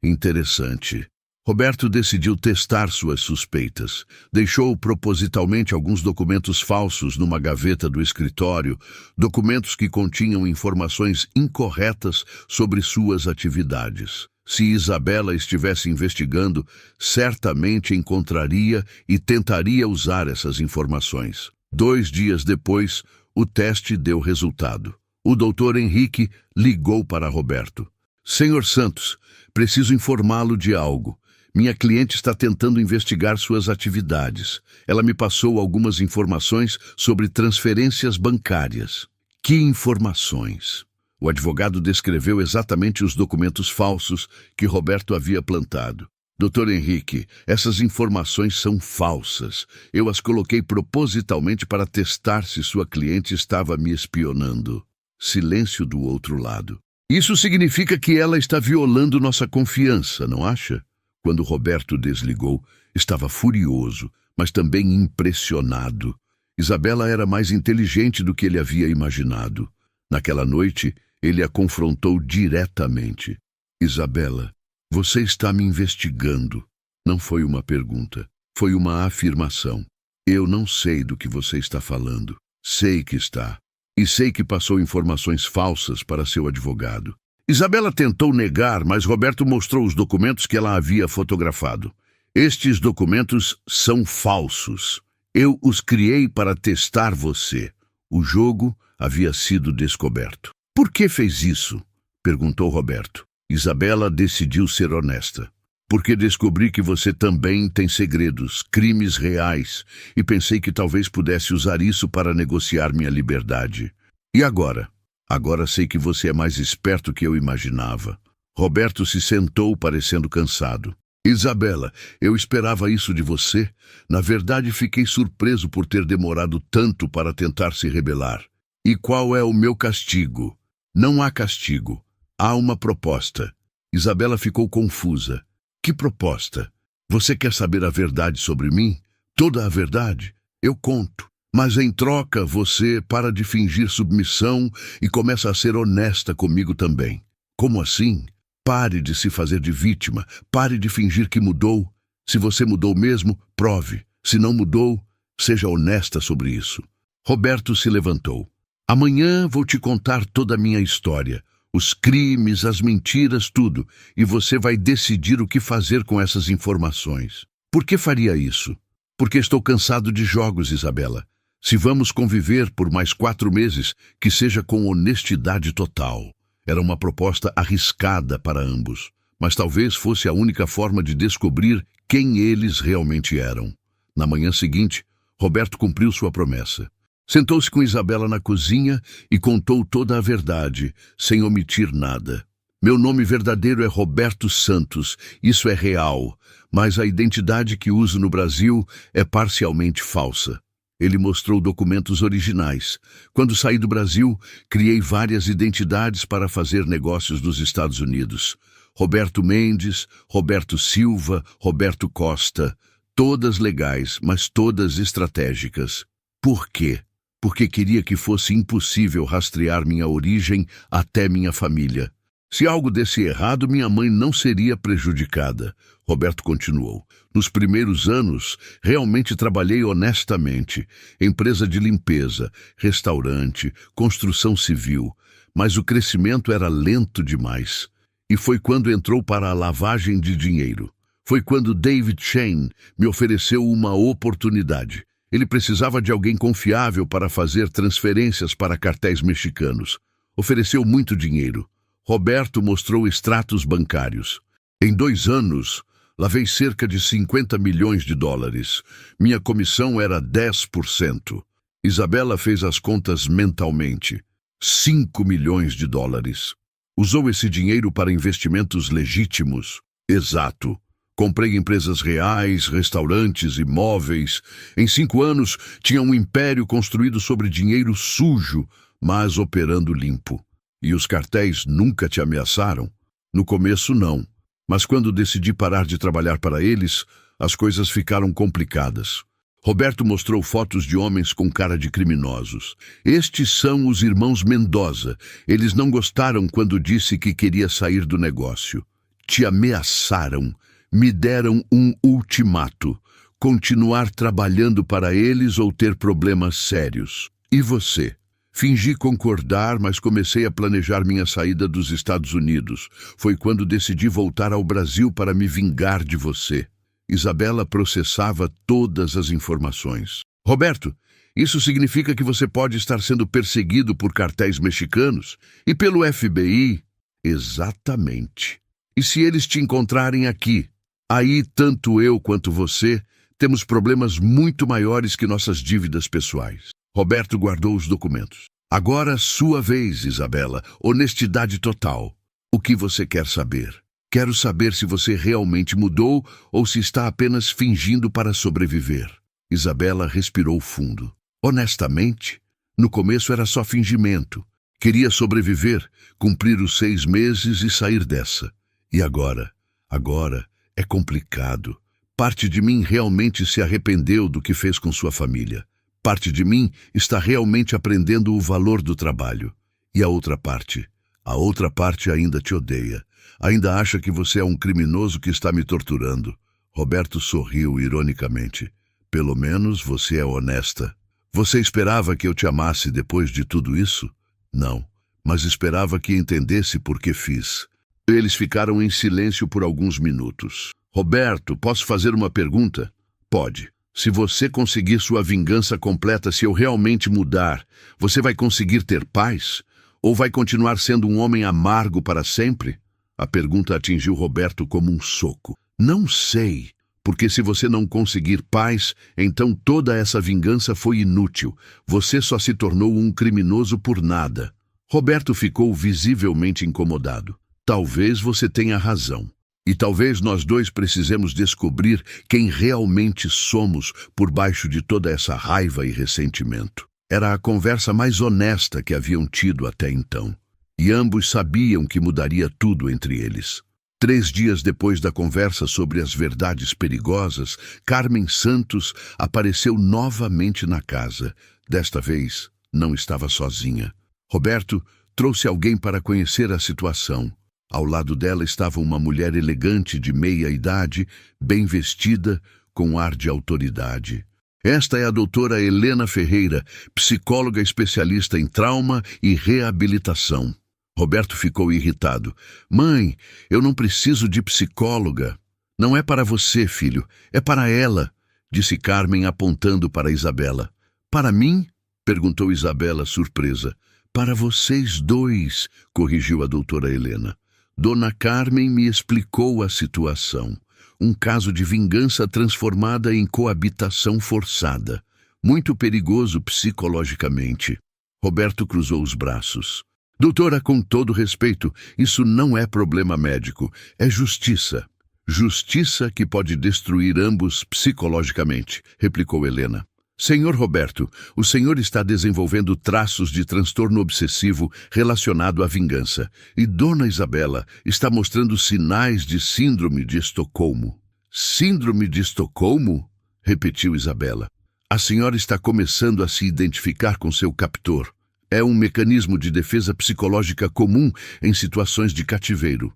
Interessante. Roberto decidiu testar suas suspeitas. Deixou propositalmente alguns documentos falsos numa gaveta do escritório, documentos que continham informações incorretas sobre suas atividades. Se Isabela estivesse investigando, certamente encontraria e tentaria usar essas informações. 2 dias depois, o teste deu resultado. O doutor Henrique ligou para Roberto. Senhor Santos, preciso informá-lo de algo. Minha cliente está tentando investigar suas atividades. Ela me passou algumas informações sobre transferências bancárias. Que informações? O advogado descreveu exatamente os documentos falsos que Roberto havia plantado. Doutor Henrique, essas informações são falsas. Eu as coloquei propositalmente para testar se sua cliente estava me espionando. Silêncio do outro lado. Isso significa que ela está violando nossa confiança, não acha? Quando Roberto desligou, estava furioso, mas também impressionado. Isabela era mais inteligente do que ele havia imaginado. Naquela noite, ele a confrontou diretamente. Isabela, você está me investigando. Não foi uma pergunta, foi uma afirmação. Eu não sei do que você está falando. Sei que está. E sei que passou informações falsas para seu advogado. Isabela tentou negar, mas Roberto mostrou os documentos que ela havia fotografado. Estes documentos são falsos. Eu os criei para testar você. O jogo havia sido descoberto. Por que fez isso? Perguntou Roberto. Isabela decidiu ser honesta. Porque descobri que você também tem segredos, crimes reais, e pensei que talvez pudesse usar isso para negociar minha liberdade. E agora? Agora sei que você é mais esperto que eu imaginava. Roberto se sentou parecendo cansado. Isabela, eu esperava isso de você. Na verdade, fiquei surpreso por ter demorado tanto para tentar se rebelar. E qual é o meu castigo? Não há castigo. Há uma proposta. Isabela ficou confusa. Que proposta? Você quer saber a verdade sobre mim? Toda a verdade? Eu conto. Mas em troca, você para de fingir submissão e começa a ser honesta comigo também. Como assim? Pare de se fazer de vítima. Pare de fingir que mudou. Se você mudou mesmo, prove. Se não mudou, seja honesta sobre isso. Roberto se levantou. Amanhã vou te contar toda a minha história. Os crimes, as mentiras, tudo. E você vai decidir o que fazer com essas informações. Por que faria isso? Porque estou cansado de jogos, Isabela. Se vamos conviver por mais 4 meses, que seja com honestidade total. Era uma proposta arriscada para ambos, mas talvez fosse a única forma de descobrir quem eles realmente eram. Na manhã seguinte, Roberto cumpriu sua promessa. Sentou-se com Isabela na cozinha e contou toda a verdade, sem omitir nada. Meu nome verdadeiro é Roberto Santos, isso é real, mas a identidade que uso no Brasil é parcialmente falsa. Ele mostrou documentos originais. Quando saí do Brasil, criei várias identidades para fazer negócios nos Estados Unidos. Roberto Mendes, Roberto Silva, Roberto Costa. Todas legais, mas todas estratégicas. Por quê? Porque queria que fosse impossível rastrear minha origem até minha família. Se algo desse errado, minha mãe não seria prejudicada. Roberto continuou. Nos primeiros anos, realmente trabalhei honestamente. Empresa de limpeza, restaurante, construção civil. Mas o crescimento era lento demais. E foi quando entrou para a lavagem de dinheiro. Foi quando David Shane me ofereceu uma oportunidade. Ele precisava de alguém confiável para fazer transferências para cartéis mexicanos. Ofereceu muito dinheiro. Roberto mostrou extratos bancários. Em 2 anos, lavei cerca de 50 milhões de dólares. Minha comissão era 10%. Isabela fez as contas mentalmente. 5 milhões de dólares. Usou esse dinheiro para investimentos legítimos. Exato. Comprei empresas reais, restaurantes, imóveis. Em 5 anos, tinha um império construído sobre dinheiro sujo, mas operando limpo. E os cartéis nunca te ameaçaram? No começo, não. Mas quando decidi parar de trabalhar para eles, as coisas ficaram complicadas. Roberto mostrou fotos de homens com cara de criminosos. Estes são os irmãos Mendoza. Eles não gostaram quando disse que queria sair do negócio. Te ameaçaram. Me deram um ultimato. Continuar trabalhando para eles ou ter problemas sérios. E você? Fingi concordar, mas comecei a planejar minha saída dos Estados Unidos. Foi quando decidi voltar ao Brasil para me vingar de você. Isabela processava todas as informações. Roberto, isso significa que você pode estar sendo perseguido por cartéis mexicanos e pelo FBI? Exatamente. E se eles te encontrarem aqui? Aí, tanto eu quanto você temos problemas muito maiores que nossas dívidas pessoais. Roberto guardou os documentos. Agora, sua vez, Isabela. Honestidade total. O que você quer saber? Quero saber se você realmente mudou ou se está apenas fingindo para sobreviver. Isabela respirou fundo. Honestamente, no começo era só fingimento. Queria sobreviver, cumprir os 6 meses e sair dessa. E agora? Agora é complicado. Parte de mim realmente se arrependeu do que fez com sua família. Parte de mim está realmente aprendendo o valor do trabalho. E a outra parte? A outra parte ainda te odeia. Ainda acha que você é um criminoso que está me torturando. Roberto sorriu ironicamente. Pelo menos você é honesta. Você esperava que eu te amasse depois de tudo isso? Não, mas esperava que entendesse por que fiz. Eles ficaram em silêncio por alguns minutos. Roberto, posso fazer uma pergunta? Pode. Se você conseguir sua vingança completa, se eu realmente mudar, você vai conseguir ter paz? Ou vai continuar sendo um homem amargo para sempre? A pergunta atingiu Roberto como um soco. Não sei, porque se você não conseguir paz, então toda essa vingança foi inútil. Você só se tornou um criminoso por nada. Roberto ficou visivelmente incomodado. Talvez você tenha razão. E talvez nós dois precisemos descobrir quem realmente somos por baixo de toda essa raiva e ressentimento. Era a conversa mais honesta que haviam tido até então. E ambos sabiam que mudaria tudo entre eles. 3 dias depois da conversa sobre as verdades perigosas, Carmen Santos apareceu novamente na casa. Desta vez, não estava sozinha. Roberto trouxe alguém para conhecer a situação. Ao lado dela estava uma mulher elegante de meia-idade, bem vestida, com ar de autoridade. Esta é a doutora Helena Ferreira, psicóloga especialista em trauma e reabilitação. Roberto ficou irritado. Mãe, eu não preciso de psicóloga. Não é para você, filho, é para ela, disse Carmen apontando para Isabela. Para mim? Perguntou Isabela, surpresa. Para vocês dois, corrigiu a doutora Helena. Dona Carmen me explicou a situação. Um caso de vingança transformada em coabitação forçada. Muito perigoso psicologicamente. Roberto cruzou os braços. Doutora, com todo respeito, isso não é problema médico, é justiça. Justiça que pode destruir ambos psicologicamente, replicou Helena. Senhor Roberto, o senhor está desenvolvendo traços de transtorno obsessivo relacionado à vingança. E Dona Isabela está mostrando sinais de síndrome de Estocolmo. Síndrome de Estocolmo? Repetiu Isabela. A senhora está começando a se identificar com seu captor. É um mecanismo de defesa psicológica comum em situações de cativeiro.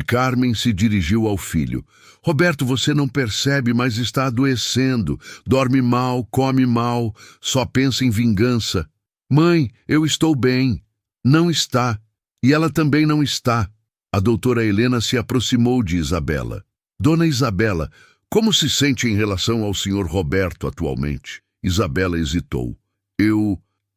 Carmen se dirigiu ao filho. Roberto, você não percebe, mas está adoecendo. Dorme mal, come mal, só pensa em vingança. Mãe, eu estou bem. Não está. E ela também não está. A doutora Helena se aproximou de Isabela. Dona Isabela, como se sente em relação ao senhor Roberto atualmente? Isabela hesitou.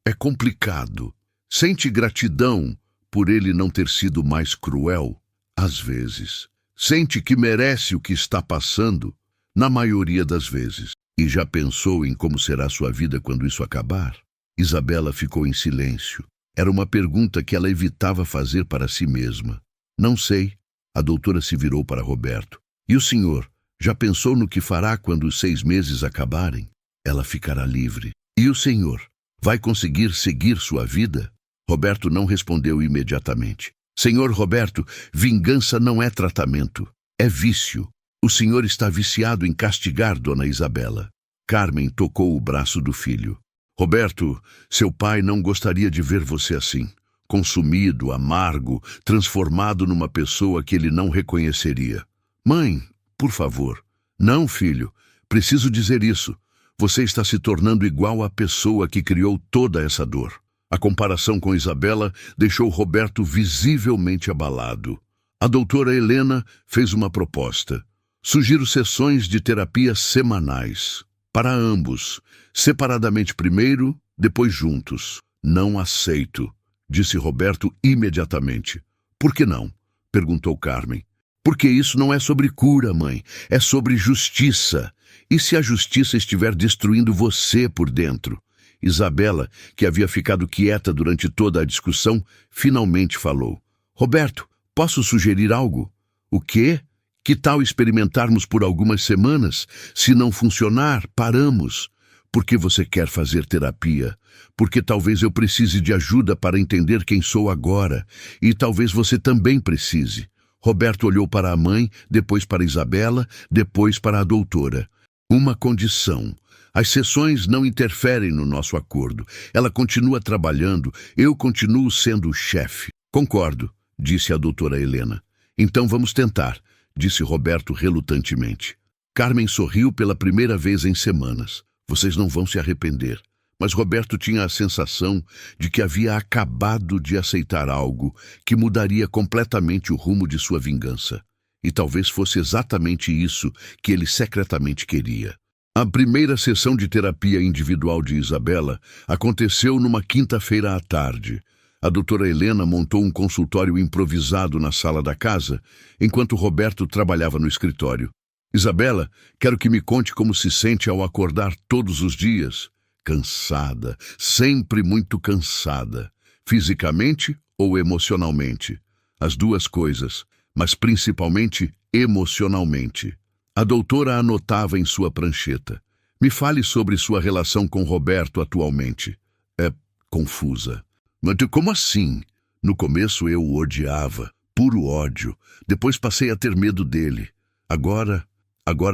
É complicado. Sente gratidão por ele não ter sido mais cruel? Às vezes. Sente que merece o que está passando? Na maioria das vezes. E já pensou em como será sua vida quando isso acabar? Isabela ficou em silêncio. Era uma pergunta que ela evitava fazer para si mesma. Não sei. A doutora se virou para Roberto. E o senhor, já pensou no que fará quando os 6 meses acabarem? Ela ficará livre. E o senhor, vai conseguir seguir sua vida? Roberto não respondeu imediatamente. Senhor Roberto, vingança não é tratamento, é vício. O senhor está viciado em castigar Dona Isabela. Carmen tocou o braço do filho. Roberto, seu pai não gostaria de ver você assim. Consumido, amargo, transformado numa pessoa que ele não reconheceria. Mãe, por favor. Não, filho, preciso dizer isso. Você está se tornando igual à pessoa que criou toda essa dor. A comparação com Isabela deixou Roberto visivelmente abalado. A doutora Helena fez uma proposta. Sugiro sessões de terapia semanais. Para ambos. Separadamente primeiro, depois juntos. Não aceito, disse Roberto imediatamente. Por que não? Perguntou Carmen. Porque isso não é sobre cura, mãe. É sobre justiça. E se a justiça estiver destruindo você por dentro? Isabela, que havia ficado quieta durante toda a discussão, finalmente falou. Roberto, posso sugerir algo? O quê? Que tal experimentarmos por algumas semanas? Se não funcionar, paramos. Por que você quer fazer terapia? Porque talvez eu precise de ajuda para entender quem sou agora. E talvez você também precise. Roberto olhou para a mãe, depois para Isabela, depois para a doutora. Uma condição. As sessões não interferem no nosso acordo. Ela continua trabalhando, eu continuo sendo o chefe. Concordo, disse a doutora Helena. Então vamos tentar, disse Roberto relutantemente. Carmen sorriu pela primeira vez em semanas. Vocês não vão se arrepender. Mas Roberto tinha a sensação de que havia acabado de aceitar algo que mudaria completamente o rumo de sua vingança. E talvez fosse exatamente isso que ele secretamente queria. A primeira sessão de terapia individual de Isabela aconteceu numa quinta-feira à tarde. A doutora Helena montou um consultório improvisado na sala da casa, enquanto Roberto trabalhava no escritório. Isabela, quero que me conte como se sente ao acordar todos os dias. Cansada, sempre muito cansada. Fisicamente ou emocionalmente? As duas coisas, mas principalmente emocionalmente. A doutora anotava em sua prancheta. Me fale sobre sua relação com Roberto atualmente. É confusa. Mas como assim? No começo eu o odiava, puro ódio. Depois passei a ter medo dele. Agora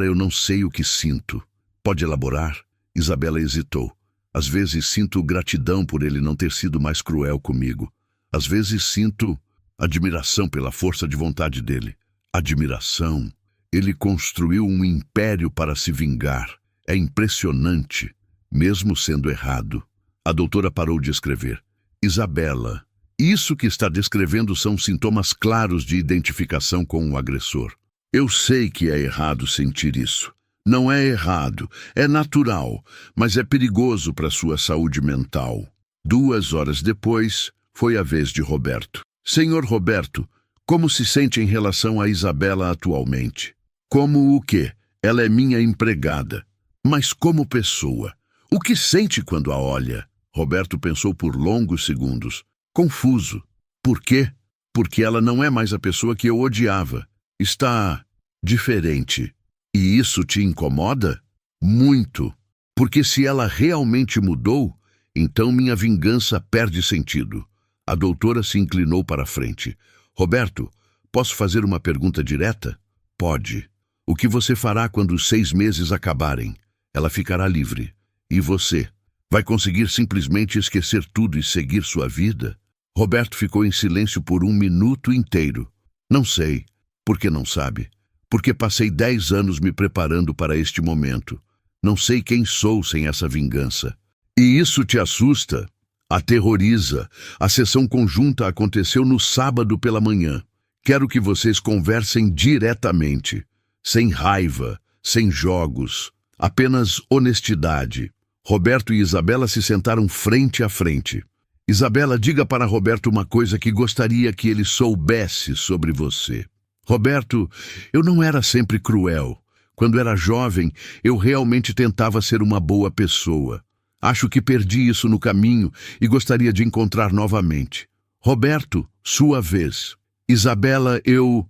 eu não sei o que sinto. Pode elaborar? Isabela hesitou. Às vezes sinto gratidão por ele não ter sido mais cruel comigo. Às vezes sinto admiração pela força de vontade dele. Admiração? Ele construiu um império para se vingar. É impressionante, mesmo sendo errado. A doutora parou de escrever. Isabela, isso que está descrevendo são sintomas claros de identificação com o agressor. Eu sei que é errado sentir isso. Não é errado, é natural, mas é perigoso para sua saúde mental. 2 horas depois, foi a vez de Roberto. Senhor Roberto, como se sente em relação a Isabela atualmente? Como o quê? Ela é minha empregada. Mas como pessoa? O que sente quando a olha? Roberto pensou por longos segundos. Confuso. Por quê? Porque ela não é mais a pessoa que eu odiava. Está diferente. E isso te incomoda? Muito. Porque se ela realmente mudou, então minha vingança perde sentido. A doutora se inclinou para a frente. Roberto, posso fazer uma pergunta direta? Pode. O que você fará quando os 6 meses acabarem? Ela ficará livre. E você? Vai conseguir simplesmente esquecer tudo e seguir sua vida? Roberto ficou em silêncio por 1 minuto inteiro. Não sei. Por que não sabe? Porque passei 10 anos me preparando para este momento. Não sei quem sou sem essa vingança. E isso te assusta? Aterroriza. A sessão conjunta aconteceu no sábado pela manhã. Quero que vocês conversem diretamente. Sem raiva, sem jogos. Apenas honestidade. Roberto e Isabela se sentaram frente a frente. Isabela, diga para Roberto uma coisa que gostaria que ele soubesse sobre você. Roberto, eu não era sempre cruel. Quando era jovem, eu realmente tentava ser uma boa pessoa. Acho que perdi isso no caminho e gostaria de encontrar novamente. Roberto, sua vez. Isabela, eu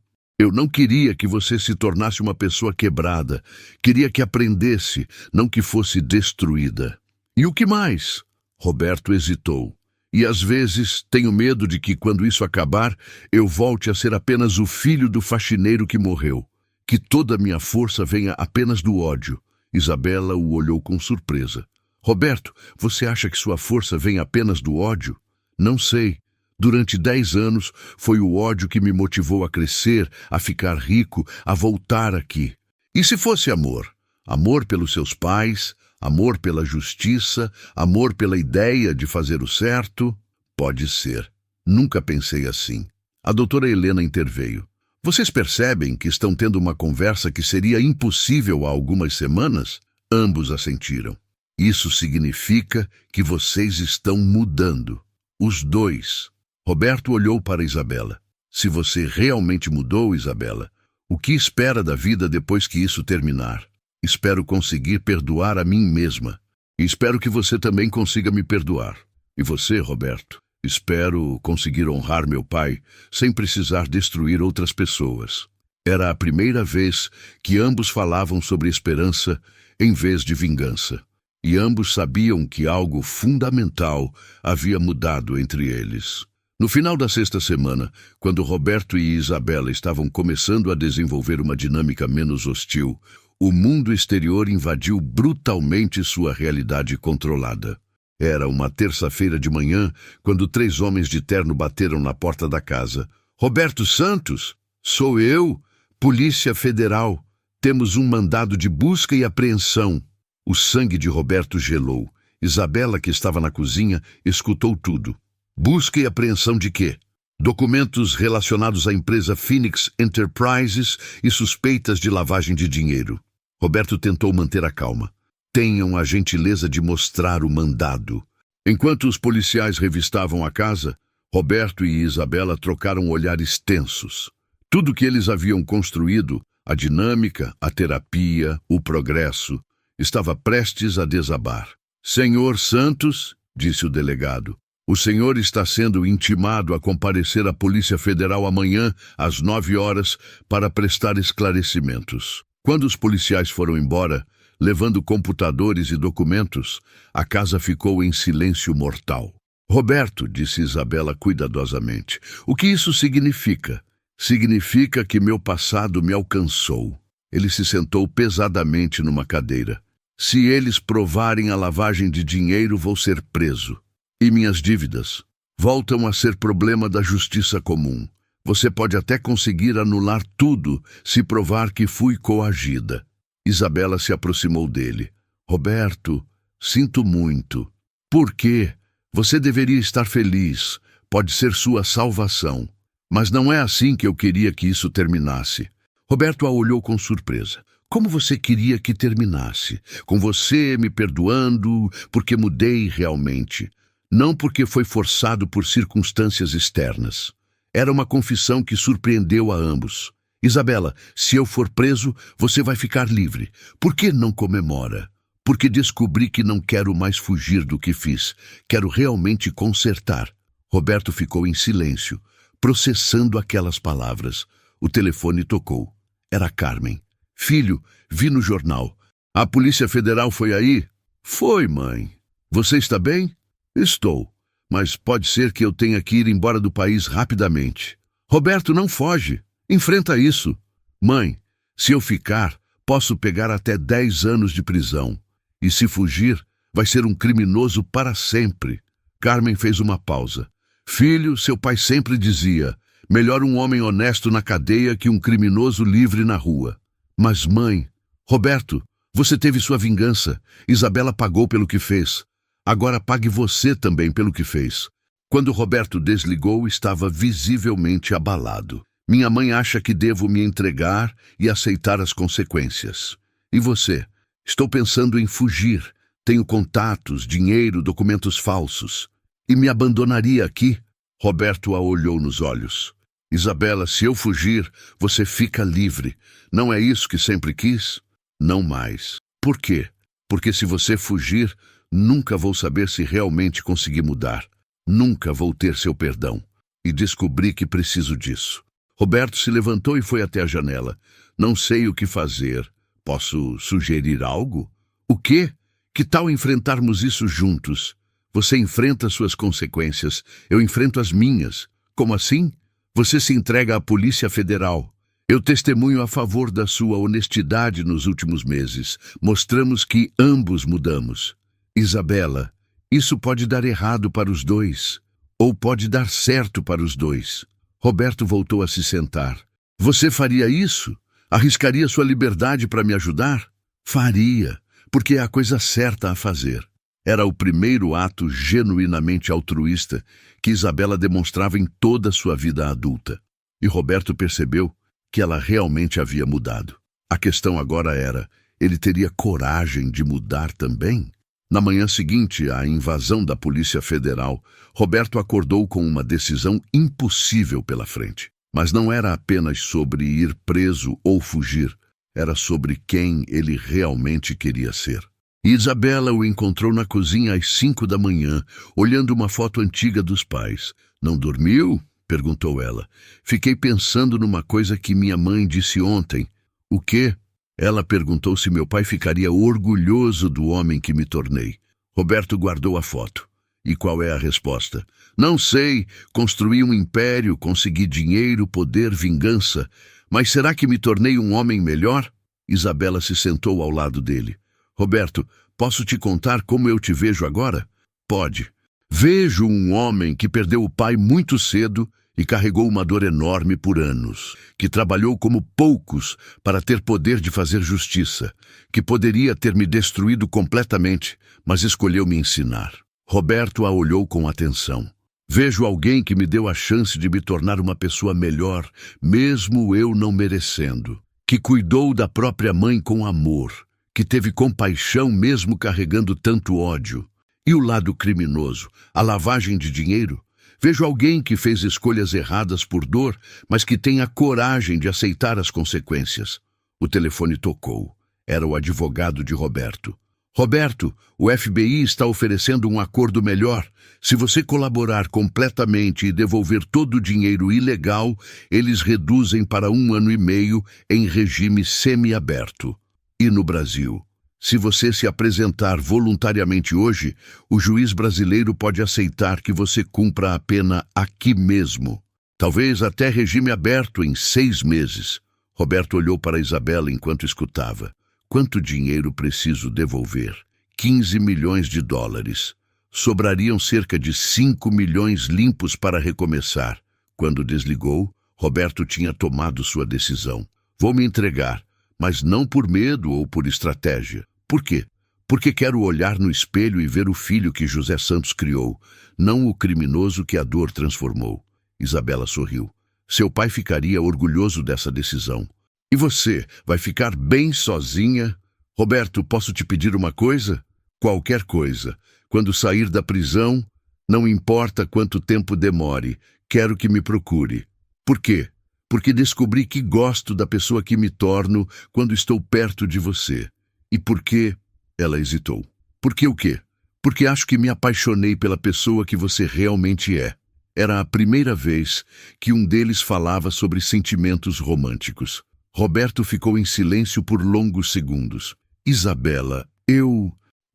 não queria que você se tornasse uma pessoa quebrada. Queria que aprendesse, não que fosse destruída. E o que mais? Roberto hesitou. E às vezes tenho medo de que, quando isso acabar, eu volte a ser apenas o filho do faxineiro que morreu. Que toda a minha força venha apenas do ódio. Isabela o olhou com surpresa. Roberto, você acha que sua força vem apenas do ódio? Não sei. Durante 10 anos foi o ódio que me motivou a crescer, a ficar rico, a voltar aqui. E se fosse amor? Amor pelos seus pais, amor pela justiça, amor pela ideia de fazer o certo? Pode ser. Nunca pensei assim. A doutora Helena interveio. Vocês percebem que estão tendo uma conversa que seria impossível há algumas semanas? Ambos assentiram. Isso significa que vocês estão mudando. Os dois. Roberto olhou para Isabela. Se você realmente mudou, Isabela, o que espera da vida depois que isso terminar? Espero conseguir perdoar a mim mesma. E espero que você também consiga me perdoar. E você, Roberto? Espero conseguir honrar meu pai sem precisar destruir outras pessoas. Era a primeira vez que ambos falavam sobre esperança em vez de vingança. E ambos sabiam que algo fundamental havia mudado entre eles. No final da sexta semana, quando Roberto e Isabela estavam começando a desenvolver uma dinâmica menos hostil, o mundo exterior invadiu brutalmente sua realidade controlada. Era uma terça-feira de manhã, quando 3 homens de terno bateram na porta da casa. Roberto Santos? Sou eu, Polícia Federal. Temos um mandado de busca e apreensão. O sangue de Roberto gelou. Isabela, que estava na cozinha, escutou tudo. Busca e apreensão de quê? Documentos relacionados à empresa Phoenix Enterprises e suspeitas de lavagem de dinheiro. Roberto tentou manter a calma. Tenham a gentileza de mostrar o mandado. Enquanto os policiais revistavam a casa, Roberto e Isabela trocaram olhares tensos. Tudo que eles haviam construído, a dinâmica, a terapia, o progresso, estava prestes a desabar. Senhor Santos, disse o delegado, o senhor está sendo intimado a comparecer à Polícia Federal amanhã, às 9 horas, para prestar esclarecimentos. Quando os policiais foram embora, levando computadores e documentos, a casa ficou em silêncio mortal. Roberto, disse Isabela cuidadosamente, o que isso significa? Significa que meu passado me alcançou. Ele se sentou pesadamente numa cadeira. Se eles provarem a lavagem de dinheiro, vou ser preso. E minhas dívidas voltam a ser problema da justiça comum. Você pode até conseguir anular tudo se provar que fui coagida. Isabela se aproximou dele. Roberto, sinto muito. Por quê? Você deveria estar feliz. Pode ser sua salvação. Mas não é assim que eu queria que isso terminasse. Roberto a olhou com surpresa. Como você queria que terminasse? Com você me perdoando porque mudei realmente. Não porque foi forçado por circunstâncias externas. Era uma confissão que surpreendeu a ambos. Isabela, se eu for preso, você vai ficar livre. Por que não comemora? Porque descobri que não quero mais fugir do que fiz. Quero realmente consertar. Roberto ficou em silêncio, processando aquelas palavras. O telefone tocou. Era Carmen. Filho, vi no jornal. A Polícia Federal foi aí? Foi, mãe. Você está bem? Estou. Mas pode ser que eu tenha que ir embora do país rapidamente. Roberto, não foge. Enfrenta isso. Mãe, se eu ficar, posso pegar até 10 anos de prisão. E se fugir, vai ser um criminoso para sempre. Carmen fez uma pausa. Filho, seu pai sempre dizia, melhor um homem honesto na cadeia que um criminoso livre na rua. Mas mãe, Roberto, você teve sua vingança. Isabela pagou pelo que fez. Agora pague você também pelo que fez. Quando Roberto desligou, estava visivelmente abalado. Minha mãe acha que devo me entregar e aceitar as consequências. E você? Estou pensando em fugir. Tenho contatos, dinheiro, documentos falsos. E me abandonaria aqui? Roberto a olhou nos olhos. Isabela, se eu fugir, você fica livre. Não é isso que sempre quis? Não mais. Por quê? Porque se você fugir, nunca vou saber se realmente consegui mudar. Nunca vou ter seu perdão. E descobri que preciso disso. Roberto se levantou e foi até a janela. Não sei o que fazer. Posso sugerir algo? O quê? Que tal enfrentarmos isso juntos? Você enfrenta suas consequências, eu enfrento as minhas. Como assim? Você se entrega à Polícia Federal. Eu testemunho a favor da sua honestidade nos últimos meses. Mostramos que ambos mudamos. Isabela, isso pode dar errado para os dois, ou pode dar certo para os dois. Roberto voltou a se sentar. Você faria isso? Arriscaria sua liberdade para me ajudar? Faria, porque é a coisa certa a fazer. Era o primeiro ato genuinamente altruísta que Isabela demonstrava em toda a sua vida adulta. E Roberto percebeu que ela realmente havia mudado. A questão agora era, ele teria coragem de mudar também? Na manhã seguinte à invasão da Polícia Federal, Roberto acordou com uma decisão impossível pela frente. Mas não era apenas sobre ir preso ou fugir, era sobre quem ele realmente queria ser. Isabela o encontrou na cozinha às 5 da manhã, olhando uma foto antiga dos pais. Não dormiu? Perguntou ela. Fiquei pensando numa coisa que minha mãe disse ontem. O quê? Ela perguntou se meu pai ficaria orgulhoso do homem que me tornei. Roberto guardou a foto. E qual é a resposta? Não sei. Construí um império, consegui dinheiro, poder, vingança. Mas será que me tornei um homem melhor? Isabela se sentou ao lado dele. Roberto, posso te contar como eu te vejo agora? Pode. Vejo um homem que perdeu o pai muito cedo e carregou uma dor enorme por anos, que trabalhou como poucos para ter poder de fazer justiça, que poderia ter me destruído completamente, mas escolheu me ensinar. Roberto a olhou com atenção. Vejo alguém que me deu a chance de me tornar uma pessoa melhor, mesmo eu não merecendo, que cuidou da própria mãe com amor, que teve compaixão mesmo carregando tanto ódio. E o lado criminoso, a lavagem de dinheiro? Vejo alguém que fez escolhas erradas por dor, mas que tem a coragem de aceitar as consequências. O telefone tocou. Era o advogado de Roberto. Roberto, o FBI está oferecendo um acordo melhor. Se você colaborar completamente e devolver todo o dinheiro ilegal, eles reduzem para 1 ano e meio em regime semiaberto. E no Brasil? Se você se apresentar voluntariamente hoje, o juiz brasileiro pode aceitar que você cumpra a pena aqui mesmo. Talvez até regime aberto em 6 meses. Roberto olhou para Isabela enquanto escutava. Quanto dinheiro preciso devolver? 15 milhões de dólares. Sobrariam cerca de 5 milhões limpos para recomeçar. Quando desligou, Roberto tinha tomado sua decisão. Vou me entregar. Mas não por medo ou por estratégia. Por quê? Porque quero olhar no espelho e ver o filho que José Santos criou, não o criminoso que a dor transformou. Isabela sorriu. Seu pai ficaria orgulhoso dessa decisão. E você vai ficar bem sozinha? Roberto, posso te pedir uma coisa? Qualquer coisa. Quando sair da prisão, não importa quanto tempo demore, quero que me procure. Por quê? Porque descobri que gosto da pessoa que me torno quando estou perto de você. E por quê? Ela hesitou. Por que o quê? Porque acho que me apaixonei pela pessoa que você realmente é. Era a primeira vez que um deles falava sobre sentimentos românticos. Roberto ficou em silêncio por longos segundos. Isabela,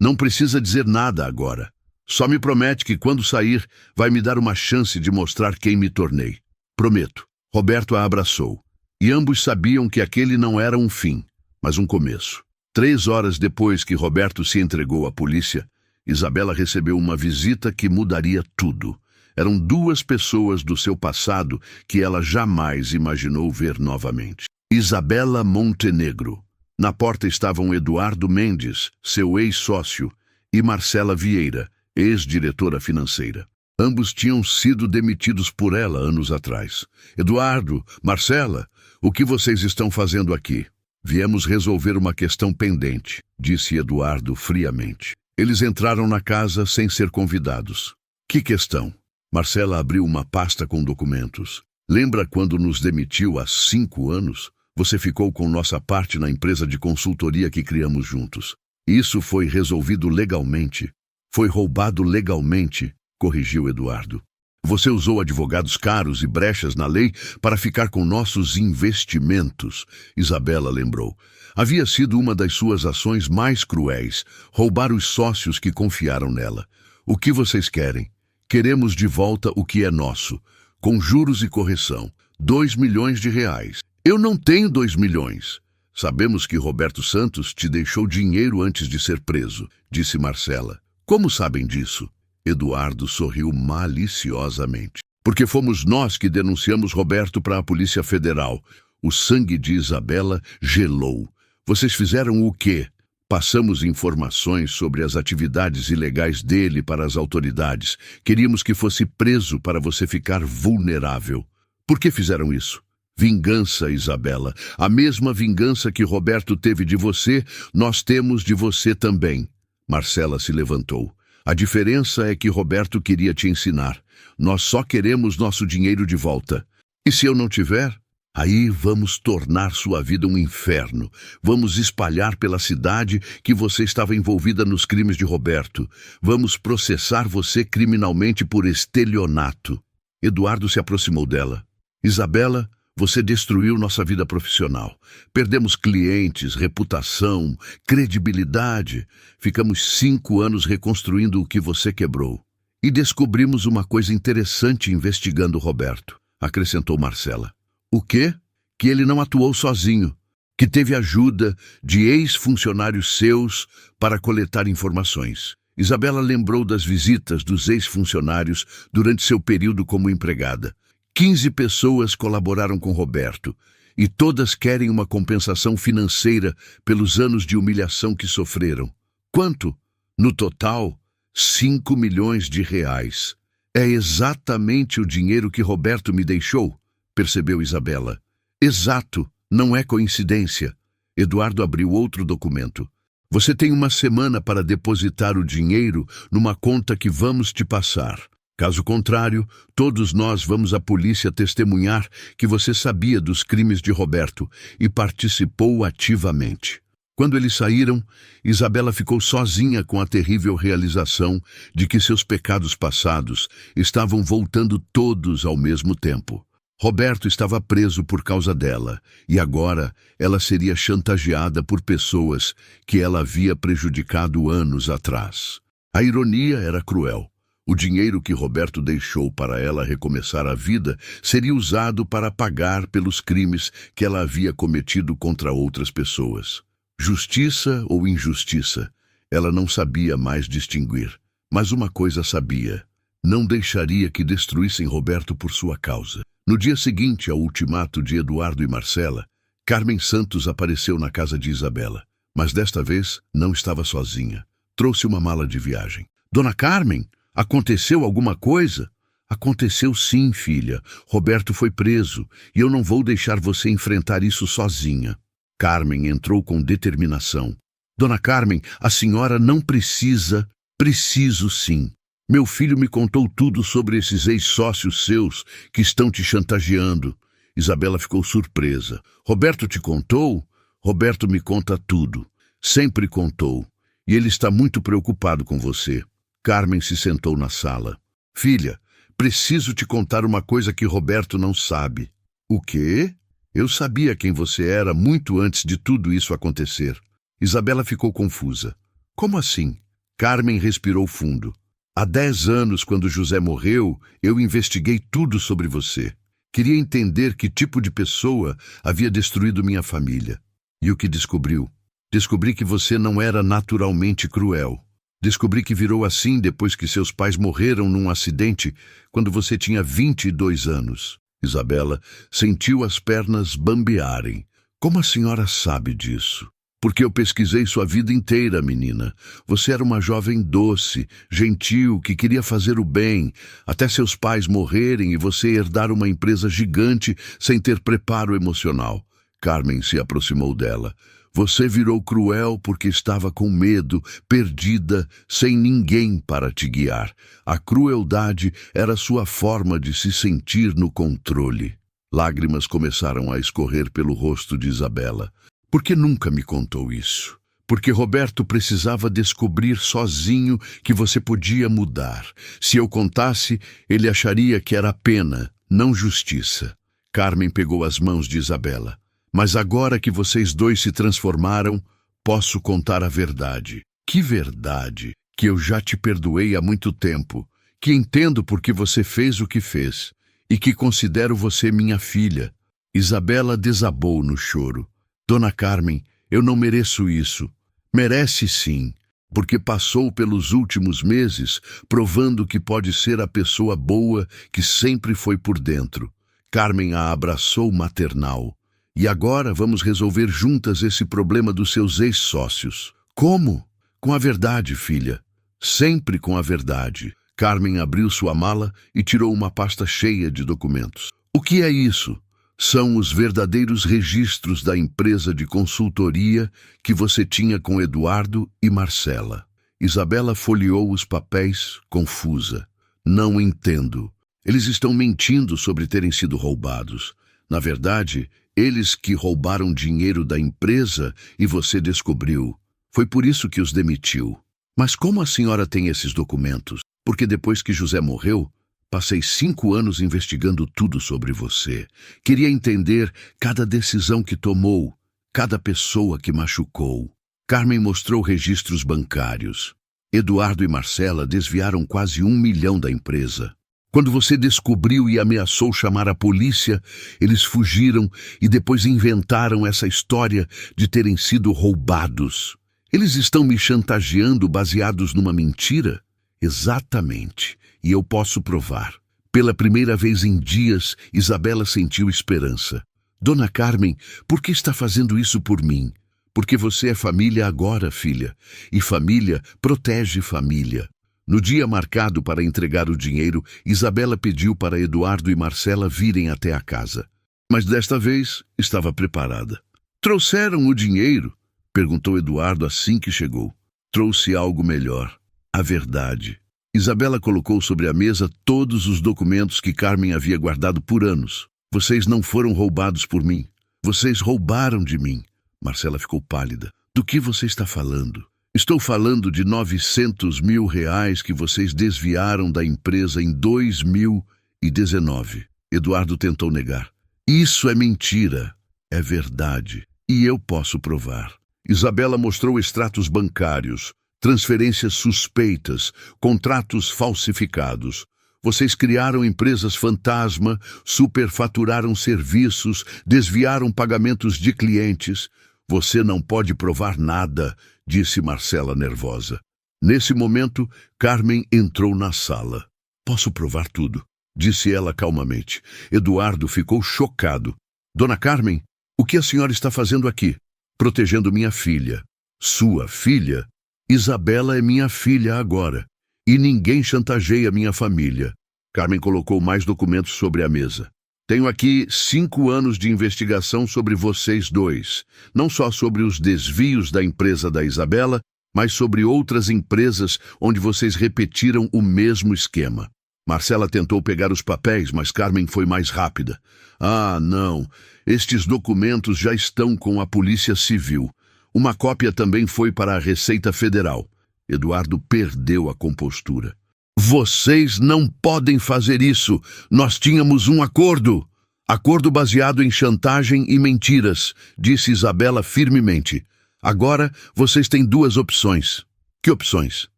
Não precisa dizer nada agora. Só me promete que quando sair, vai me dar uma chance de mostrar quem me tornei. Prometo. Roberto a abraçou. E ambos sabiam que aquele não era um fim, mas um começo. 3 horas depois que Roberto se entregou à polícia, Isabela recebeu uma visita que mudaria tudo. Eram 2 pessoas do seu passado que ela jamais imaginou ver novamente. Isabela Montenegro. Na porta estavam Eduardo Mendes, seu ex-sócio, e Marcela Vieira, ex-diretora financeira. Ambos tinham sido demitidos por ela anos atrás. Eduardo, Marcela, o que vocês estão fazendo aqui? Viemos resolver uma questão pendente, disse Eduardo friamente. Eles entraram na casa sem ser convidados. Que questão? Marcela abriu uma pasta com documentos. Lembra quando nos demitiu há 5 anos? Você ficou com nossa parte na empresa de consultoria que criamos juntos. Isso foi resolvido legalmente. Foi roubado legalmente, corrigiu Eduardo. Você usou advogados caros e brechas na lei para ficar com nossos investimentos, Isabela lembrou. Havia sido uma das suas ações mais cruéis, roubar os sócios que confiaram nela. O que vocês querem? Queremos de volta o que é nosso, com juros e correção. 2 milhões de reais. Eu não tenho 2 milhões. Sabemos que Roberto Santos te deixou dinheiro antes de ser preso, disse Marcela. Como sabem disso? Eduardo sorriu maliciosamente. Porque fomos nós que denunciamos Roberto para a Polícia Federal. O sangue de Isabela gelou. Vocês fizeram o quê? Passamos informações sobre as atividades ilegais dele para as autoridades. Queríamos que fosse preso para você ficar vulnerável. Por que fizeram isso? Vingança, Isabela. A mesma vingança que Roberto teve de você, nós temos de você também. Marcela se levantou. A diferença é que Roberto queria te ensinar. Nós só queremos nosso dinheiro de volta. E se eu não tiver? Aí vamos tornar sua vida um inferno. Vamos espalhar pela cidade que você estava envolvida nos crimes de Roberto. Vamos processar você criminalmente por estelionato. Eduardo se aproximou dela. Isabela, você destruiu nossa vida profissional. Perdemos clientes, reputação, credibilidade. Ficamos 5 anos reconstruindo o que você quebrou. E descobrimos uma coisa interessante investigando Roberto, acrescentou Marcela. O quê? Que ele não atuou sozinho, que teve ajuda de ex-funcionários seus para coletar informações. Isabela lembrou das visitas dos ex-funcionários durante seu período como empregada. 15 pessoas colaboraram com Roberto, e todas querem uma compensação financeira pelos anos de humilhação que sofreram. Quanto? No total, 5 milhões de reais. É exatamente o dinheiro que Roberto me deixou, percebeu Isabela. Exato, não é coincidência. Eduardo abriu outro documento. Você tem 1 semana para depositar o dinheiro numa conta que vamos te passar. Caso contrário, todos nós vamos à polícia testemunhar que você sabia dos crimes de Roberto e participou ativamente. Quando eles saíram, Isabela ficou sozinha com a terrível realização de que seus pecados passados estavam voltando todos ao mesmo tempo. Roberto estava preso por causa dela, e agora ela seria chantageada por pessoas que ela havia prejudicado anos atrás. A ironia era cruel. O dinheiro que Roberto deixou para ela recomeçar a vida seria usado para pagar pelos crimes que ela havia cometido contra outras pessoas. Justiça ou injustiça, ela não sabia mais distinguir. Mas uma coisa sabia: não deixaria que destruíssem Roberto por sua causa. No dia seguinte ao ultimato de Eduardo e Marcela, Carmen Santos apareceu na casa de Isabela. Mas desta vez não estava sozinha. Trouxe uma mala de viagem. Dona Carmen, aconteceu alguma coisa? Aconteceu sim, filha. Roberto foi preso e eu não vou deixar você enfrentar isso sozinha. Carmen entrou com determinação. Dona Carmen, a senhora não precisa. Preciso sim. Meu filho me contou tudo sobre esses ex-sócios seus que estão te chantageando. Isabela ficou surpresa. Roberto te contou? Roberto me conta tudo. Sempre contou. E ele está muito preocupado com você. Carmen se sentou na sala. Filha, preciso te contar uma coisa que Roberto não sabe. O quê? Eu sabia quem você era muito antes de tudo isso acontecer. Isabela ficou confusa. Como assim? Carmen respirou fundo. Há 10 anos, quando José morreu, eu investiguei tudo sobre você. Queria entender que tipo de pessoa havia destruído minha família. E o que descobriu? Descobri que você não era naturalmente cruel. Descobri que virou assim depois que seus pais morreram num acidente quando você tinha 22 anos. Isabela sentiu as pernas bambearem. Como a senhora sabe disso? Porque eu pesquisei sua vida inteira, menina. Você era uma jovem doce, gentil, que queria fazer o bem, até seus pais morrerem e você herdar uma empresa gigante sem ter preparo emocional. Carmen se aproximou dela. Você virou cruel porque estava com medo, perdida, sem ninguém para te guiar. A crueldade era sua forma de se sentir no controle. Lágrimas começaram a escorrer pelo rosto de Isabela. Por que nunca me contou isso? Porque Roberto precisava descobrir sozinho que você podia mudar. Se eu contasse, ele acharia que era pena, não justiça. Carmen pegou as mãos de Isabela. Mas agora que vocês dois se transformaram, posso contar a verdade. Que verdade? Que eu já te perdoei há muito tempo, que entendo por que você fez o que fez e que considero você minha filha. Isabela desabou no choro. Dona Carmen, eu não mereço isso. Merece sim, porque passou pelos últimos meses provando que pode ser a pessoa boa que sempre foi por dentro. Carmen a abraçou maternal. E agora vamos resolver juntas esse problema dos seus ex-sócios. Como? Com a verdade, filha. Sempre com a verdade. Carmen abriu sua mala e tirou uma pasta cheia de documentos. O que é isso? São os verdadeiros registros da empresa de consultoria que você tinha com Eduardo e Marcela. Isabela folheou os papéis, confusa. Não entendo. Eles estão mentindo sobre terem sido roubados. Na verdade, eles que roubaram dinheiro da empresa e você descobriu. Foi por isso que os demitiu. Mas como a senhora tem esses documentos? Porque depois que José morreu, passei 5 anos investigando tudo sobre você. Queria entender cada decisão que tomou, cada pessoa que machucou. Carmen mostrou registros bancários. Eduardo e Marcela desviaram quase 1 milhão da empresa. Quando você descobriu e ameaçou chamar a polícia, eles fugiram e depois inventaram essa história de terem sido roubados. Eles estão me chantageando baseados numa mentira? Exatamente. E eu posso provar. Pela primeira vez em dias, Isabela sentiu esperança. Dona Carmen, por que está fazendo isso por mim? Porque você é família agora, filha. E família protege família. No dia marcado para entregar o dinheiro, Isabela pediu para Eduardo e Marcela virem até a casa. Mas desta vez estava preparada. Trouxeram o dinheiro? Perguntou Eduardo assim que chegou. Trouxe algo melhor. A verdade. Isabela colocou sobre a mesa todos os documentos que Carmen havia guardado por anos. Vocês não foram roubados por mim. Vocês roubaram de mim. Marcela ficou pálida. Do que você está falando? Estou falando de 900 mil reais que vocês desviaram da empresa em 2019. Eduardo tentou negar. Isso é mentira. É verdade. E eu posso provar. Isabela mostrou extratos bancários, transferências suspeitas, contratos falsificados. Vocês criaram empresas fantasma, superfaturaram serviços, desviaram pagamentos de clientes. Você não pode provar nada, disse Marcela nervosa. Nesse momento, Carmen entrou na sala. Posso provar tudo, disse ela calmamente. Eduardo ficou chocado. Dona Carmen, o que a senhora está fazendo aqui? Protegendo minha filha. Sua filha? Isabela é minha filha agora. E ninguém chantageia minha família. Carmen colocou mais documentos sobre a mesa. Tenho aqui 5 anos de investigação sobre vocês dois. Não só sobre os desvios da empresa da Isabela, mas sobre outras empresas onde vocês repetiram o mesmo esquema. Marcela tentou pegar os papéis, mas Carmen foi mais rápida. Ah, não. Estes documentos já estão com a Polícia Civil. Uma cópia também foi para a Receita Federal. Eduardo perdeu a compostura. Vocês não podem fazer isso. Nós tínhamos um acordo. Acordo baseado em chantagem e mentiras, disse Isabela firmemente. Agora vocês têm 2 opções. Que opções?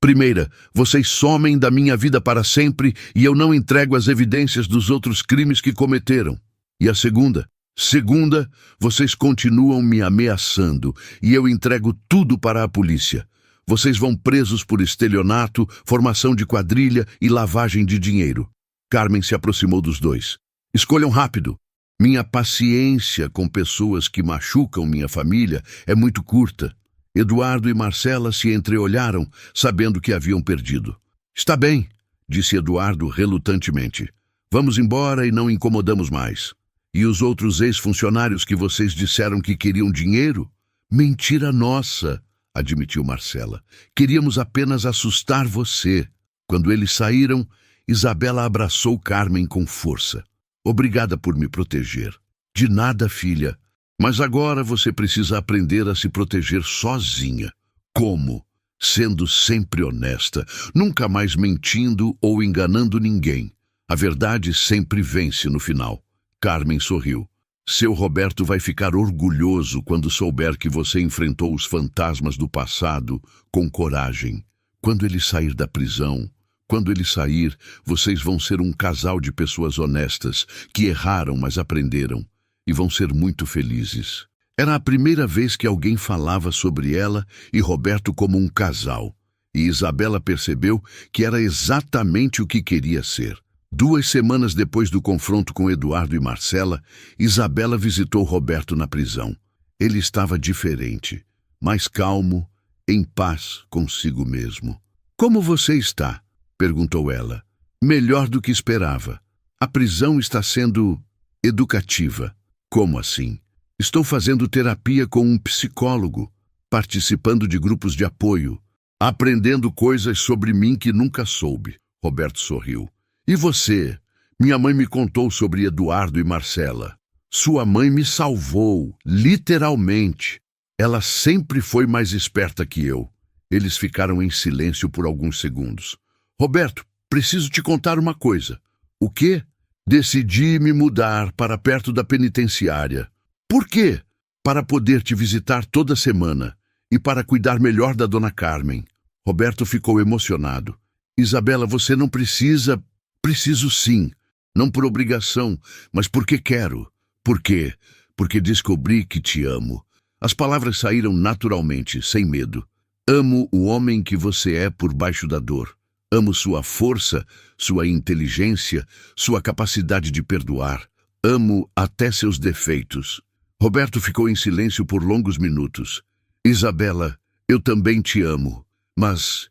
Primeira, vocês somem da minha vida para sempre e eu não entrego as evidências dos outros crimes que cometeram. E a segunda? Segunda, vocês continuam me ameaçando e eu entrego tudo para a polícia. Vocês vão presos por estelionato, formação de quadrilha e lavagem de dinheiro. Carmen se aproximou dos dois. Escolham rápido. Minha paciência com pessoas que machucam minha família é muito curta. Eduardo e Marcela se entreolharam, sabendo que haviam perdido. Está bem, disse Eduardo relutantemente. Vamos embora e não incomodamos mais. E os outros ex-funcionários que vocês disseram que queriam dinheiro? Mentira nossa, admitiu Marcela. Queríamos apenas assustar você. Quando eles saíram, Isabela abraçou Carmen com força. Obrigada por me proteger. De nada, filha. Mas agora você precisa aprender a se proteger sozinha. Como? Sendo sempre honesta, nunca mais mentindo ou enganando ninguém. A verdade sempre vence no final. Carmen sorriu. Seu Roberto vai ficar orgulhoso quando souber que você enfrentou os fantasmas do passado com coragem. Quando ele sair da prisão, quando ele sair, vocês vão ser um casal de pessoas honestas que erraram, mas aprenderam. E vão ser muito felizes. Era a primeira vez que alguém falava sobre ela e Roberto como um casal. E Isabela percebeu que era exatamente o que queria ser. 2 semanas depois do confronto com Eduardo e Marcela, Isabela visitou Roberto na prisão. Ele estava diferente, mais calmo, em paz consigo mesmo. Como você está? Perguntou ela. Melhor do que esperava. A prisão está sendo educativa. Como assim? Estou fazendo terapia com um psicólogo, participando de grupos de apoio, aprendendo coisas sobre mim que nunca soube. Roberto sorriu. E você? Minha mãe me contou sobre Eduardo e Marcela. Sua mãe me salvou, literalmente. Ela sempre foi mais esperta que eu. Eles ficaram em silêncio por alguns segundos. Roberto, preciso te contar uma coisa. O quê? Decidi me mudar para perto da penitenciária. Por quê? Para poder te visitar toda semana e para cuidar melhor da dona Carmen. Roberto ficou emocionado. Isabela, você não precisa... Preciso sim. Não por obrigação, mas porque quero. Por quê? Porque descobri que te amo. As palavras saíram naturalmente, sem medo. Amo o homem que você é por baixo da dor. Amo sua força, sua inteligência, sua capacidade de perdoar. Amo até seus defeitos. Roberto ficou em silêncio por longos minutos. Isabela, eu também te amo. Mas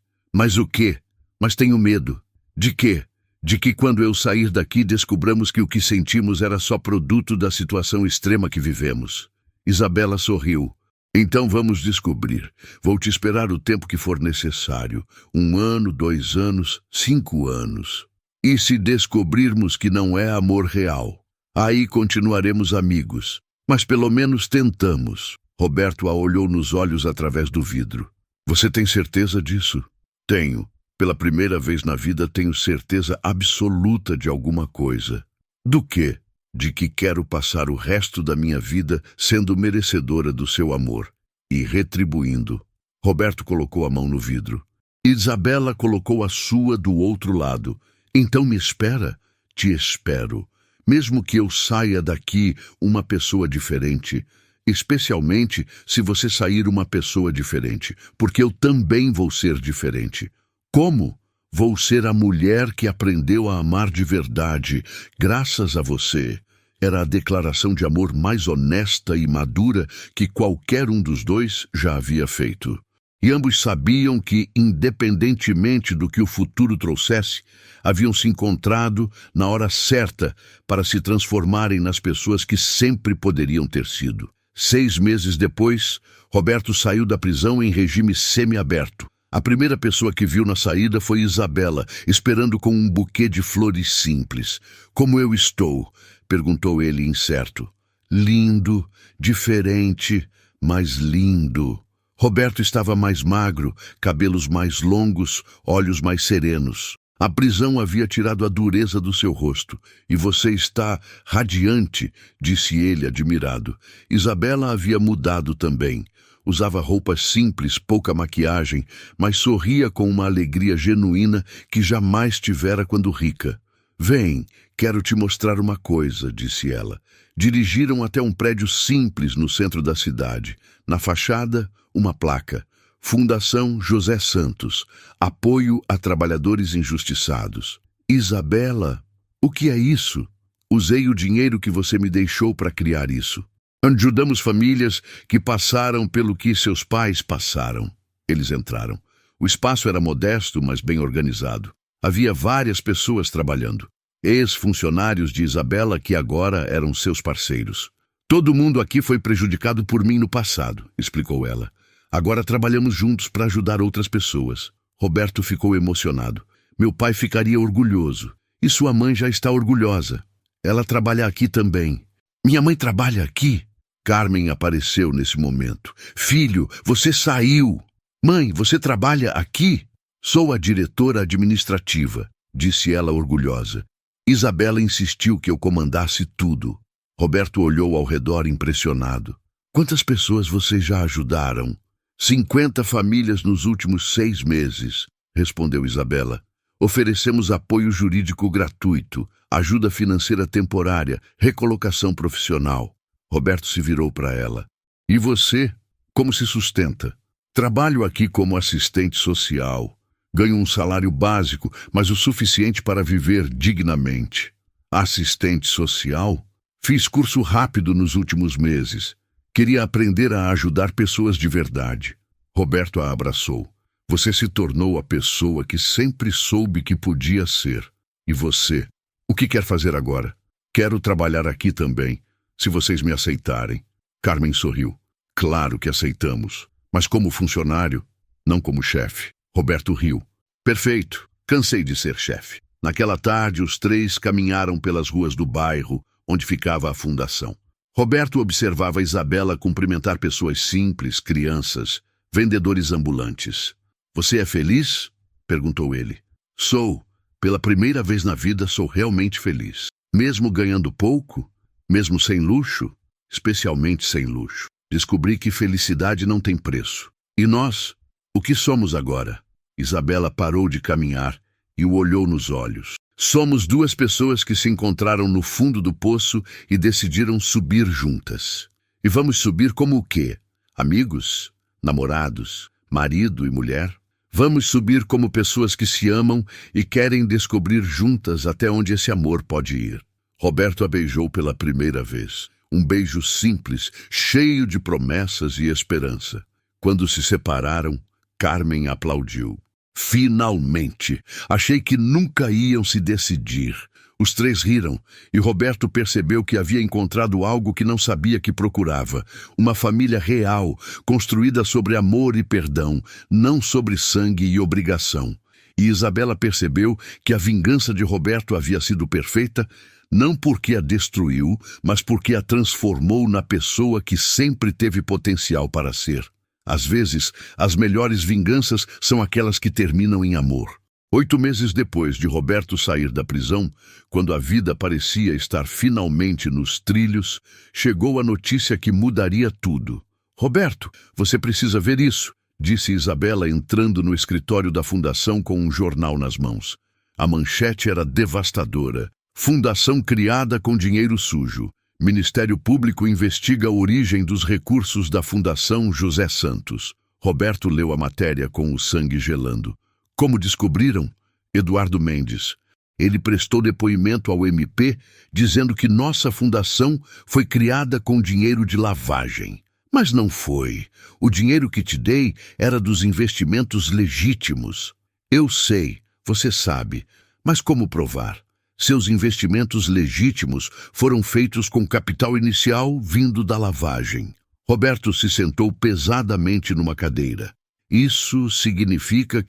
o quê? Mas tenho medo. De quê? De que quando eu sair daqui descobramos que o que sentimos era só produto da situação extrema que vivemos. Isabela sorriu. Então vamos descobrir. Vou te esperar o tempo que for necessário. 1 ano, 2 anos, 5 anos. E se descobrirmos que não é amor real, aí continuaremos amigos. Mas pelo menos tentamos. Roberto a olhou nos olhos através do vidro. Você tem certeza disso? Tenho. Pela primeira vez na vida tenho certeza absoluta de alguma coisa. Do quê? De que quero passar o resto da minha vida sendo merecedora do seu amor e retribuindo. Roberto colocou a mão no vidro. Isabela colocou a sua do outro lado. Então me espera? Te espero. Mesmo que eu saia daqui uma pessoa diferente, especialmente se você sair uma pessoa diferente, porque eu também vou ser diferente. Como? Vou ser a mulher que aprendeu a amar de verdade, graças a você. Era a declaração de amor mais honesta e madura que qualquer um dos dois já havia feito. E ambos sabiam que, independentemente do que o futuro trouxesse, haviam se encontrado na hora certa para se transformarem nas pessoas que sempre poderiam ter sido. 6 meses depois, Roberto saiu da prisão em regime semiaberto. A primeira pessoa que viu na saída foi Isabela, esperando com um buquê de flores simples. "Como eu estou?", perguntou ele incerto. "Lindo, diferente, mas lindo." Roberto estava mais magro, cabelos mais longos, olhos mais serenos. A prisão havia tirado a dureza do seu rosto. "E você está radiante", disse ele, admirado. Isabela havia mudado também. Usava roupas simples, pouca maquiagem, mas sorria com uma alegria genuína que jamais tivera quando rica. "Vem, quero te mostrar uma coisa", disse ela. Dirigiram até um prédio simples no centro da cidade. Na fachada, uma placa: Fundação José Santos, apoio a trabalhadores injustiçados. "Isabela, o que é isso?" "Usei o dinheiro que você me deixou para criar isso. Ajudamos famílias que passaram pelo que seus pais passaram." Eles entraram. O espaço era modesto, mas bem organizado. Havia várias pessoas trabalhando. Ex-funcionários de Isabela que agora eram seus parceiros. "Todo mundo aqui foi prejudicado por mim no passado", explicou ela. "Agora trabalhamos juntos para ajudar outras pessoas." Roberto ficou emocionado. "Meu pai ficaria orgulhoso. E sua mãe já está orgulhosa. Ela trabalha aqui também." "Minha mãe trabalha aqui?" Carmen apareceu nesse momento. "Filho, você saiu." "Mãe, você trabalha aqui?" "Sou a diretora administrativa", disse ela orgulhosa. Isabela insistiu que eu comandasse tudo. Roberto olhou ao redor impressionado. "Quantas pessoas vocês já ajudaram?" 50 famílias nos últimos 6 meses, respondeu Isabela. "Oferecemos apoio jurídico gratuito, ajuda financeira temporária, recolocação profissional." Roberto se virou para ela. "E você? Como se sustenta?" "Trabalho aqui como assistente social. Ganho um salário básico, mas o suficiente para viver dignamente." "Assistente social?" "Fiz curso rápido nos últimos meses. Queria aprender a ajudar pessoas de verdade." Roberto a abraçou. "Você se tornou a pessoa que sempre soube que podia ser. E você? O que quer fazer agora?" "Quero trabalhar aqui também, se vocês me aceitarem." Carmen sorriu. "Claro que aceitamos, mas como funcionário, não como chefe." Roberto riu. "Perfeito. Cansei de ser chefe." Naquela tarde, os 3 caminharam pelas ruas do bairro, onde ficava a fundação. Roberto observava Isabela cumprimentar pessoas simples, crianças, vendedores ambulantes. "Você é feliz?" perguntou ele. "Sou. Pela primeira vez na vida, sou realmente feliz. Mesmo ganhando pouco? Mesmo sem luxo? Especialmente sem luxo. Descobri que felicidade não tem preço. E nós? O que somos agora?" Isabela parou de caminhar e o olhou nos olhos. "Somos 2 pessoas que se encontraram no fundo do poço e decidiram subir juntas. E vamos subir como o quê? Amigos? Namorados? Marido e mulher? Vamos subir como pessoas que se amam e querem descobrir juntas até onde esse amor pode ir." Roberto a beijou pela primeira vez. Um beijo simples, cheio de promessas e esperança. Quando se separaram, Carmen aplaudiu. "Finalmente! Achei que nunca iam se decidir." Os 3 riram, e Roberto percebeu que havia encontrado algo que não sabia que procurava. Uma família real, construída sobre amor e perdão, não sobre sangue e obrigação. E Isabela percebeu que a vingança de Roberto havia sido perfeita, não porque a destruiu, mas porque a transformou na pessoa que sempre teve potencial para ser. Às vezes, as melhores vinganças são aquelas que terminam em amor. 8 meses depois de Roberto sair da prisão, quando a vida parecia estar finalmente nos trilhos, chegou a notícia que mudaria tudo. "Roberto, você precisa ver isso", disse Isabela entrando no escritório da fundação com um jornal nas mãos. A manchete era devastadora. "Fundação criada com dinheiro sujo. Ministério Público investiga a origem dos recursos da Fundação José Santos." Roberto leu a matéria com o sangue gelando. "Como descobriram?" "Eduardo Mendes. Ele prestou depoimento ao MP dizendo que nossa fundação foi criada com dinheiro de lavagem. Mas não foi. O dinheiro que te dei era dos investimentos legítimos. Eu sei, você sabe, mas como provar? Seus investimentos legítimos foram feitos com capital inicial vindo da lavagem. Roberto se sentou pesadamente numa cadeira. Isso significa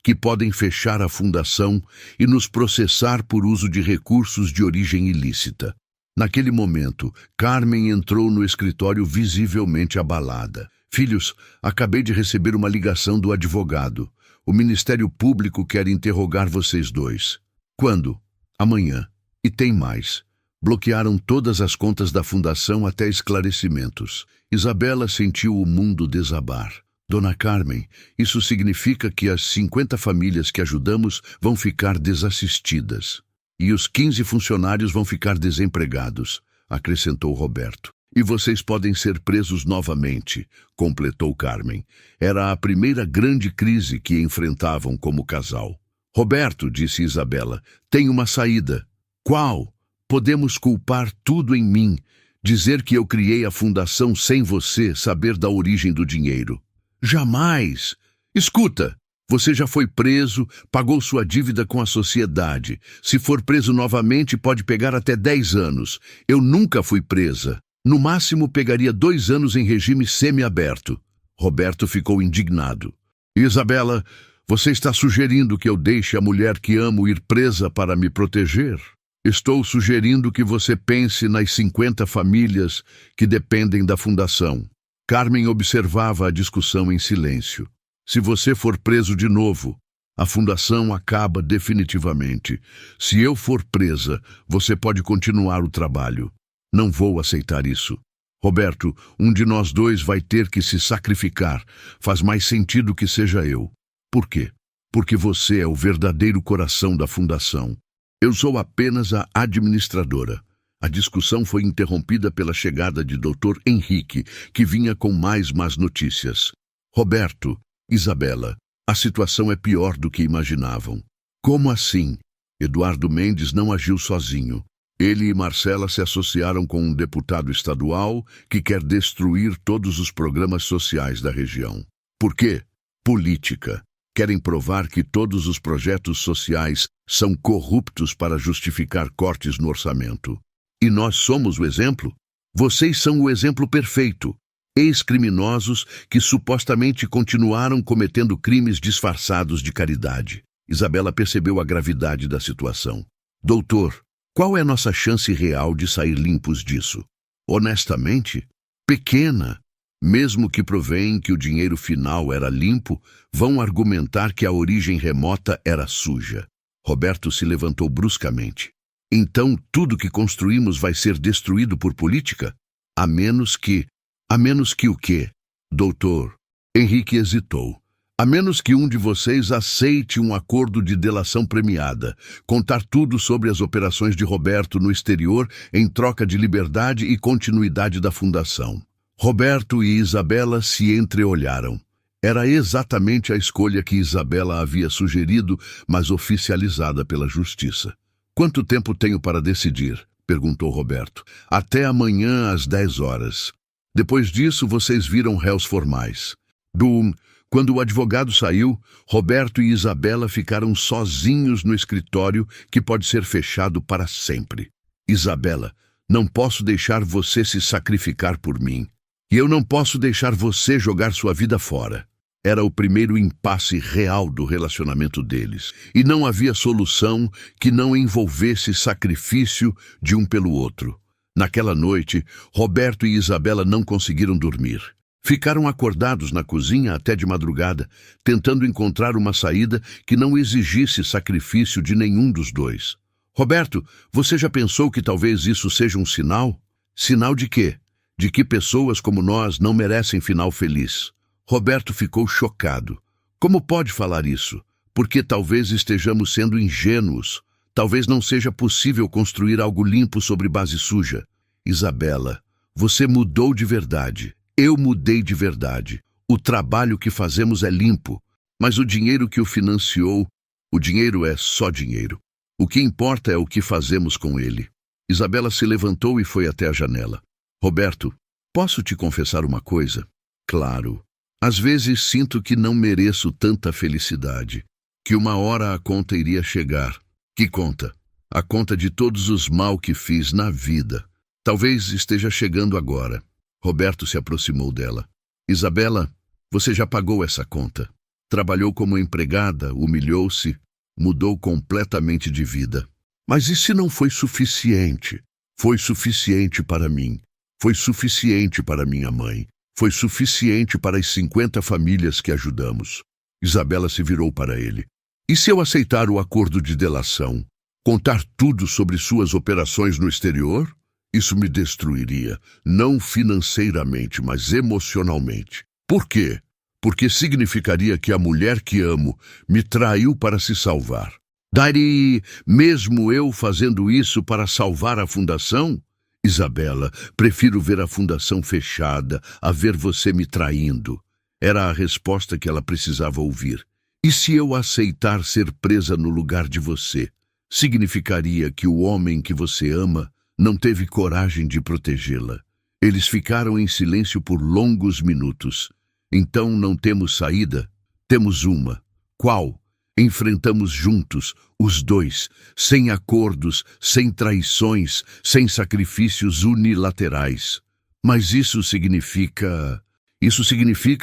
que podem fechar a fundação e nos processar por uso de recursos de origem ilícita. Naquele momento, Carmen entrou no escritório visivelmente abalada. Filhos, acabei de receber uma ligação do advogado. O Ministério Público quer interrogar vocês dois. Quando? Amanhã. E tem mais. Bloquearam todas as contas da fundação até esclarecimentos. Isabela sentiu o mundo desabar. Dona Carmen, isso significa que as 50 famílias que ajudamos vão ficar desassistidas. E os 15 funcionários vão ficar desempregados, acrescentou Roberto. E vocês podem ser presos novamente, completou Carmen. Era a primeira grande crise que enfrentavam como casal. Roberto, disse Isabela, tem uma saída. Qual? Podemos culpar tudo em mim, dizer que eu criei a fundação sem você saber da origem do dinheiro. Jamais! Escuta! Você já foi preso, pagou sua dívida com a sociedade. Se for preso novamente, pode pegar até 10 anos. Eu nunca fui presa. No máximo, pegaria 2 anos em regime semiaberto. Roberto ficou indignado. Isabela, você está sugerindo que eu deixe a mulher que amo ir presa para me proteger? Estou sugerindo que você pense nas 50 famílias que dependem da fundação. Carmen observava a discussão em silêncio. Se você for preso de novo, a fundação acaba definitivamente. Se eu for presa, você pode continuar o trabalho. Não vou aceitar isso. Roberto, um de nós dois vai ter que se sacrificar. Faz mais sentido que seja eu. Por quê? Porque você é o verdadeiro coração da fundação. Eu sou apenas a administradora. A discussão foi interrompida pela chegada de Dr. Henrique, que vinha com mais más notícias. Roberto, Isabela, a situação é pior do que imaginavam. Como assim? Eduardo Mendes não agiu sozinho. Ele e Marcela se associaram com um deputado estadual que quer destruir todos os programas sociais da região. Por quê? Política. Querem provar que todos os projetos sociais são corruptos para justificar cortes no orçamento. E nós somos o exemplo? Vocês são o exemplo perfeito. Ex-criminosos que supostamente continuaram cometendo crimes disfarçados de caridade. Isabela percebeu a gravidade da situação. Doutor, qual é a nossa chance real de sair limpos disso? Honestamente, pequena. Mesmo que provem que o dinheiro final era limpo, vão argumentar que a origem remota era suja. Roberto se levantou bruscamente. Então tudo que construímos vai ser destruído por política? A menos que o quê? Doutor, Henrique hesitou. A menos que um de vocês aceite um acordo de delação premiada, contar tudo sobre as operações de Roberto no exterior em troca de liberdade e continuidade da fundação. Roberto e Isabela se entreolharam. Era exatamente a escolha que Isabela havia sugerido, mas oficializada pela justiça. Quanto tempo tenho para decidir? Perguntou Roberto. Até amanhã às 10 horas. Depois disso, vocês viram réus formais. Quando o advogado saiu, Roberto e Isabela ficaram sozinhos no escritório que pode ser fechado para sempre. Isabela, não posso deixar você se sacrificar por mim. E eu não posso deixar você jogar sua vida fora. Era o primeiro impasse real do relacionamento deles. E não havia solução que não envolvesse sacrifício de um pelo outro. Naquela noite, Roberto e Isabela não conseguiram dormir. Ficaram acordados na cozinha até de madrugada, tentando encontrar uma saída que não exigisse sacrifício de nenhum dos dois. Roberto, você já pensou que talvez isso seja um sinal? Sinal de quê? De que pessoas como nós não merecem final feliz. Roberto ficou chocado. Como pode falar isso? Porque talvez estejamos sendo ingênuos. Talvez não seja possível construir algo limpo sobre base suja. Isabela, você mudou de verdade. Eu mudei de verdade. O trabalho que fazemos é limpo, mas o dinheiro que o financiou, o dinheiro é só dinheiro. O que importa é o que fazemos com ele. Isabela se levantou e foi até a janela. Roberto, Posso te confessar uma coisa? Claro. Às vezes sinto que não mereço tanta felicidade, que uma hora a conta iria chegar. Que conta? A conta de todos os mal que fiz na vida. Talvez esteja chegando agora. Roberto se aproximou dela. Isabela, você já pagou essa conta. Trabalhou como empregada, humilhou-se, mudou completamente de vida. Mas e se não foi suficiente? Foi suficiente para mim. Foi suficiente para minha mãe. Foi suficiente para as 50 famílias que ajudamos. Isabela se virou para ele. E se eu aceitar o acordo de delação? Contar tudo sobre suas operações no exterior? Isso me destruiria, não financeiramente, mas emocionalmente. Por quê? Porque significaria que a mulher que amo me traiu para se salvar. Daria mesmo eu fazendo isso para salvar a fundação? Isabela, prefiro ver a fundação fechada a ver você me traindo. Era a resposta que ela precisava ouvir. E se eu aceitar ser presa no lugar de você? Significaria que o homem que você ama não teve coragem de protegê-la. Eles ficaram em silêncio por longos minutos. Então não temos saída? Temos uma. Qual? Enfrentamos juntos, os dois, sem acordos, sem traições, sem sacrifícios unilaterais. Mas isso significa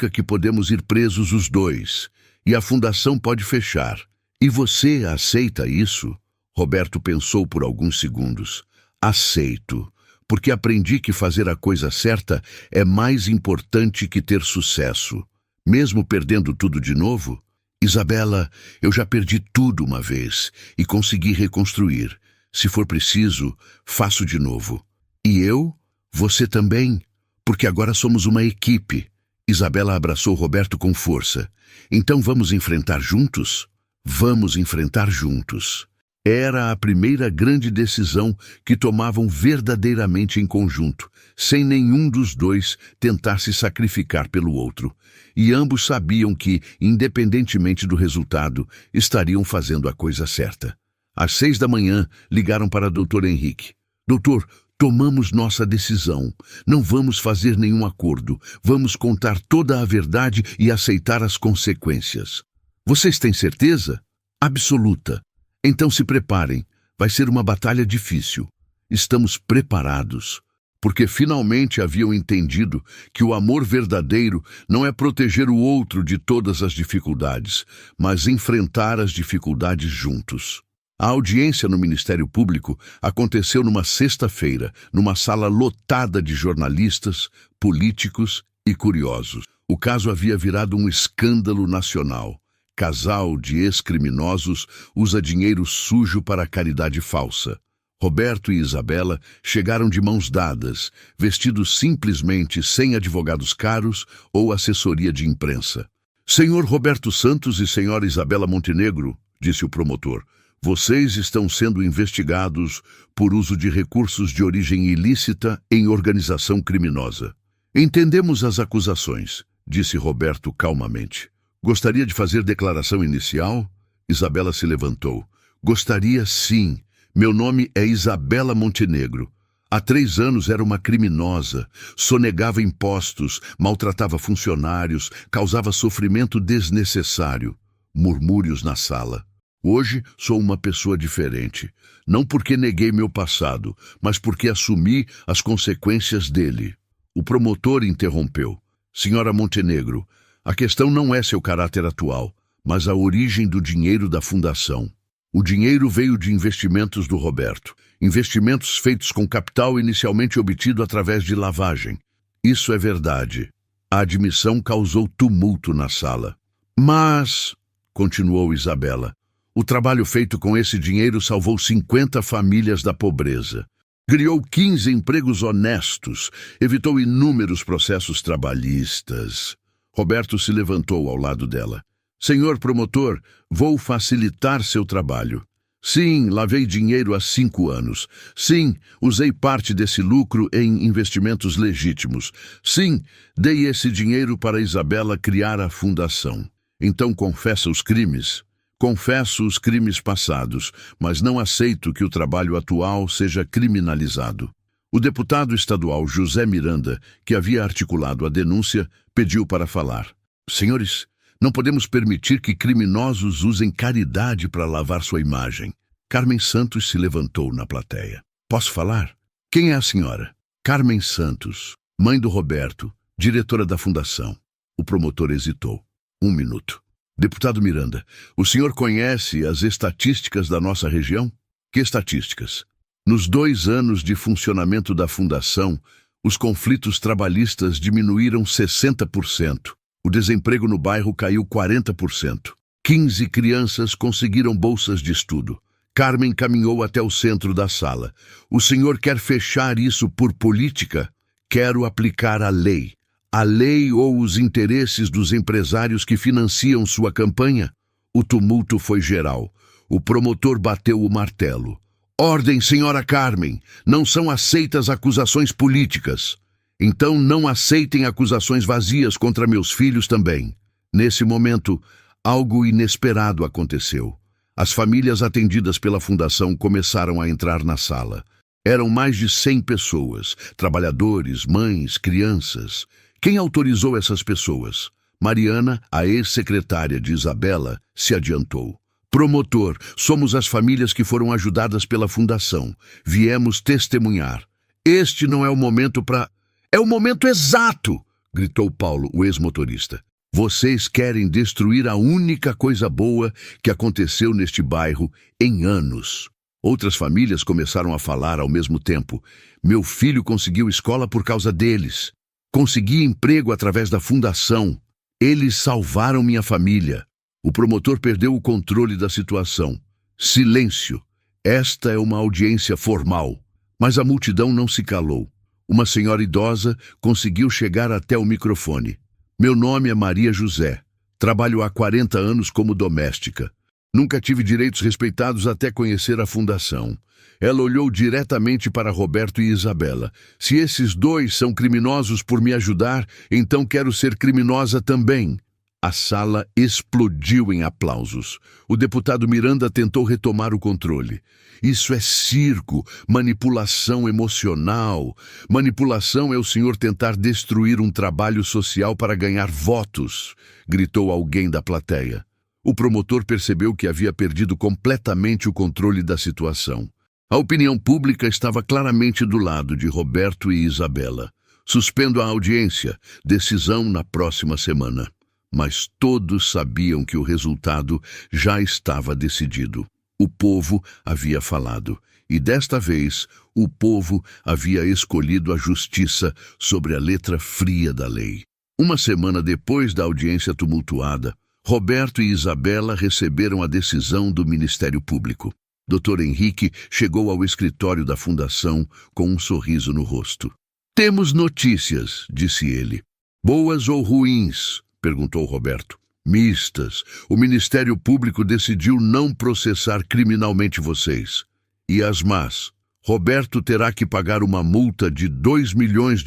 que podemos ir presos os dois, e a fundação pode fechar. E você aceita isso? Roberto pensou por alguns segundos. Aceito, porque aprendi que fazer a coisa certa é mais importante que ter sucesso. Mesmo perdendo tudo de novo? Isabela, eu já perdi tudo uma vez e consegui reconstruir. Se for preciso, faço de novo. E eu? Você também? Porque agora somos uma equipe. Isabela abraçou Roberto com força. Então vamos enfrentar juntos? Vamos enfrentar juntos. Era a primeira grande decisão que tomavam verdadeiramente em conjunto, sem nenhum dos dois tentar se sacrificar pelo outro. E ambos sabiam que, independentemente do resultado, estariam fazendo a coisa certa. Às 6 da manhã, ligaram para Dr. Henrique. Doutor, tomamos nossa decisão. Não vamos fazer nenhum acordo. Vamos contar toda a verdade e aceitar as consequências. Vocês têm certeza? Absoluta. Então se preparem, vai ser uma batalha difícil. Estamos preparados, porque finalmente haviam entendido que o amor verdadeiro não é proteger o outro de todas as dificuldades, mas enfrentar as dificuldades juntos. A audiência no Ministério Público aconteceu numa sexta-feira, numa sala lotada de jornalistas, políticos e curiosos. O caso havia virado um escândalo nacional. Casal de ex-criminosos usa dinheiro sujo para caridade falsa. Roberto e Isabela chegaram de mãos dadas, vestidos simplesmente sem advogados caros ou assessoria de imprensa. Senhor Roberto Santos e senhora Isabela Montenegro, disse o promotor, vocês estão sendo investigados por uso de recursos de origem ilícita em organização criminosa. Entendemos as acusações, disse Roberto calmamente. Gostaria de fazer declaração inicial? Isabela se levantou. Gostaria sim. Meu nome é Isabela Montenegro. Há 3 anos era uma criminosa, sonegava impostos, maltratava funcionários, causava sofrimento desnecessário. Murmúrios na sala. Hoje sou uma pessoa diferente. Não porque neguei meu passado, mas porque assumi as consequências dele. O promotor interrompeu. Senhora Montenegro, a questão não é seu caráter atual, mas a origem do dinheiro da fundação. O dinheiro veio de investimentos do Roberto. Investimentos feitos com capital inicialmente obtido através de lavagem. Isso é verdade. A admissão causou tumulto na sala. Mas, continuou Isabela, o trabalho feito com esse dinheiro salvou 50 famílias da pobreza. Criou 15 empregos honestos, evitou inúmeros processos trabalhistas. Roberto se levantou ao lado dela. Senhor promotor, vou facilitar seu trabalho. Sim, lavei dinheiro há 5 anos. Sim, usei parte desse lucro em investimentos legítimos. Sim, dei esse dinheiro para Isabela criar a fundação. Então confessa os crimes? Confesso os crimes passados, mas não aceito que o trabalho atual seja criminalizado. O deputado estadual José Miranda, que havia articulado a denúncia, pediu para falar. Senhores, não podemos permitir que criminosos usem caridade para lavar sua imagem. Carmen Santos se levantou na plateia. Posso falar? Quem é a senhora? Carmen Santos, mãe do Roberto, diretora da fundação. O promotor hesitou. 1 minuto. Deputado Miranda, o senhor conhece as estatísticas da nossa região? Que estatísticas? Nos 2 anos de funcionamento da fundação, os conflitos trabalhistas diminuíram 60%. O desemprego no bairro caiu 40%. 15 crianças conseguiram bolsas de estudo. Carmen caminhou até o centro da sala. O senhor quer fechar isso por política? Quero aplicar a lei. A lei ou os interesses dos empresários que financiam sua campanha? O tumulto foi geral. O promotor bateu o martelo. Ordem, senhora Carmen. Não são aceitas acusações políticas. Então não aceitem acusações vazias contra meus filhos também. Nesse momento, algo inesperado aconteceu. As famílias atendidas pela fundação começaram a entrar na sala. Eram mais de 100 pessoas, trabalhadores, mães, crianças. Quem autorizou essas pessoas? Mariana, a ex-secretária de Isabela, se adiantou. Promotor, somos as famílias que foram ajudadas pela fundação. Viemos testemunhar. Este não é o momento para... É o momento exato! Gritou Paulo, o ex-motorista. Vocês querem destruir a única coisa boa que aconteceu neste bairro em anos. Outras famílias começaram a falar ao mesmo tempo. Meu filho conseguiu escola por causa deles. Consegui emprego através da fundação. Eles salvaram minha família. O promotor perdeu o controle da situação. Silêncio. Esta é uma audiência formal. Mas a multidão não se calou. Uma senhora idosa conseguiu chegar até o microfone. Meu nome é Maria José. Trabalho há 40 anos como doméstica. Nunca tive direitos respeitados até conhecer a fundação. Ela olhou diretamente para Roberto e Isabela. Se esses 2 são criminosos por me ajudar, então quero ser criminosa também. A sala explodiu em aplausos. O deputado Miranda tentou retomar o controle. Isso é circo, manipulação emocional. Manipulação é o senhor tentar destruir um trabalho social para ganhar votos, gritou alguém da plateia. O promotor percebeu que havia perdido completamente o controle da situação. A opinião pública estava claramente do lado de Roberto e Isabela. Suspendo a audiência, decisão na próxima semana. Mas todos sabiam que o resultado já estava decidido. O povo havia falado, e desta vez o povo havia escolhido a justiça sobre a letra fria da lei. 1 semana depois da audiência tumultuada, Roberto e Isabela receberam a decisão do Ministério Público. Dr. Henrique chegou ao escritório da fundação com um sorriso no rosto. Temos notícias, disse ele. Boas ou ruins? Perguntou Roberto. Mistas. O Ministério Público decidiu não processar criminalmente vocês. E as más? Roberto terá que pagar uma multa de R$2 milhões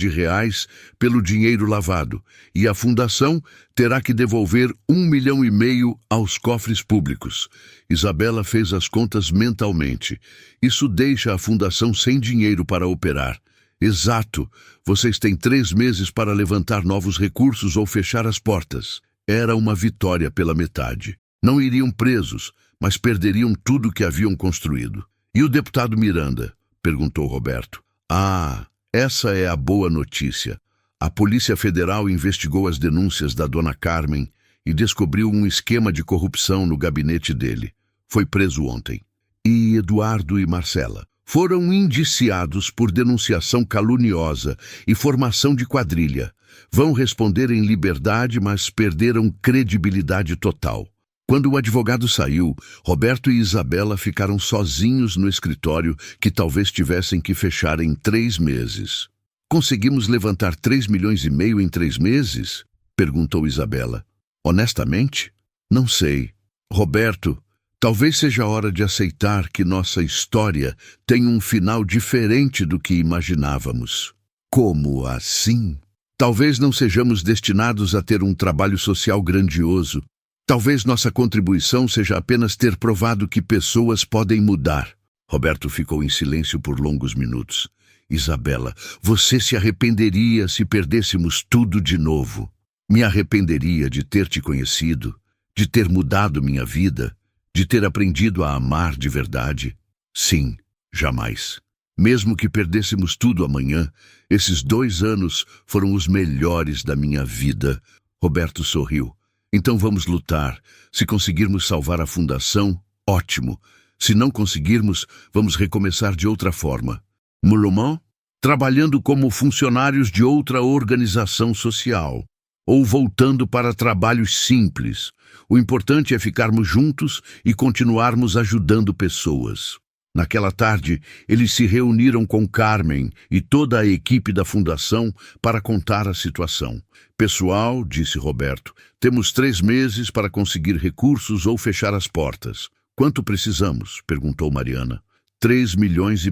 pelo dinheiro lavado, e a fundação terá que devolver R$1,5 milhão aos cofres públicos. Isabela fez as contas mentalmente. Isso deixa a fundação sem dinheiro para operar. Exato. Vocês têm 3 meses para levantar novos recursos ou fechar as portas. Era uma vitória pela metade. Não iriam presos, mas perderiam tudo que haviam construído. E o deputado Miranda? Perguntou Roberto. Ah, essa é a boa notícia. A Polícia Federal investigou as denúncias da dona Carmen e descobriu um esquema de corrupção no gabinete dele. Foi preso ontem. E Eduardo e Marcela foram indiciados por denunciação caluniosa e formação de quadrilha. Vão responder em liberdade, mas perderam credibilidade total. Quando o advogado saiu, Roberto e Isabela ficaram sozinhos no escritório que talvez tivessem que fechar em 3 meses. Conseguimos levantar R$3,5 milhões em 3 meses? Perguntou Isabela. Honestamente? Não sei. Roberto, talvez seja a hora de aceitar que nossa história tem um final diferente do que imaginávamos. Como assim? Talvez não sejamos destinados a ter um trabalho social grandioso. Talvez nossa contribuição seja apenas ter provado que pessoas podem mudar. Roberto ficou em silêncio por longos minutos. Isabela, você se arrependeria se perdêssemos tudo de novo. Me arrependeria de ter te conhecido, de ter mudado minha vida, de ter aprendido a amar de verdade. Sim, jamais. Mesmo que perdêssemos tudo amanhã, esses 2 anos foram os melhores da minha vida. Roberto sorriu. Então vamos lutar. Se conseguirmos salvar a fundação, ótimo. Se não conseguirmos, vamos recomeçar de outra forma. Mulomã? Trabalhando como funcionários de outra organização social. Ou voltando para trabalhos simples. O importante é ficarmos juntos e continuarmos ajudando pessoas. Naquela tarde, eles se reuniram com Carmen e toda a equipe da fundação para contar a situação. Pessoal, disse Roberto, temos 3 meses para conseguir recursos ou fechar as portas. Quanto precisamos? Perguntou Mariana. 3,5 milhões.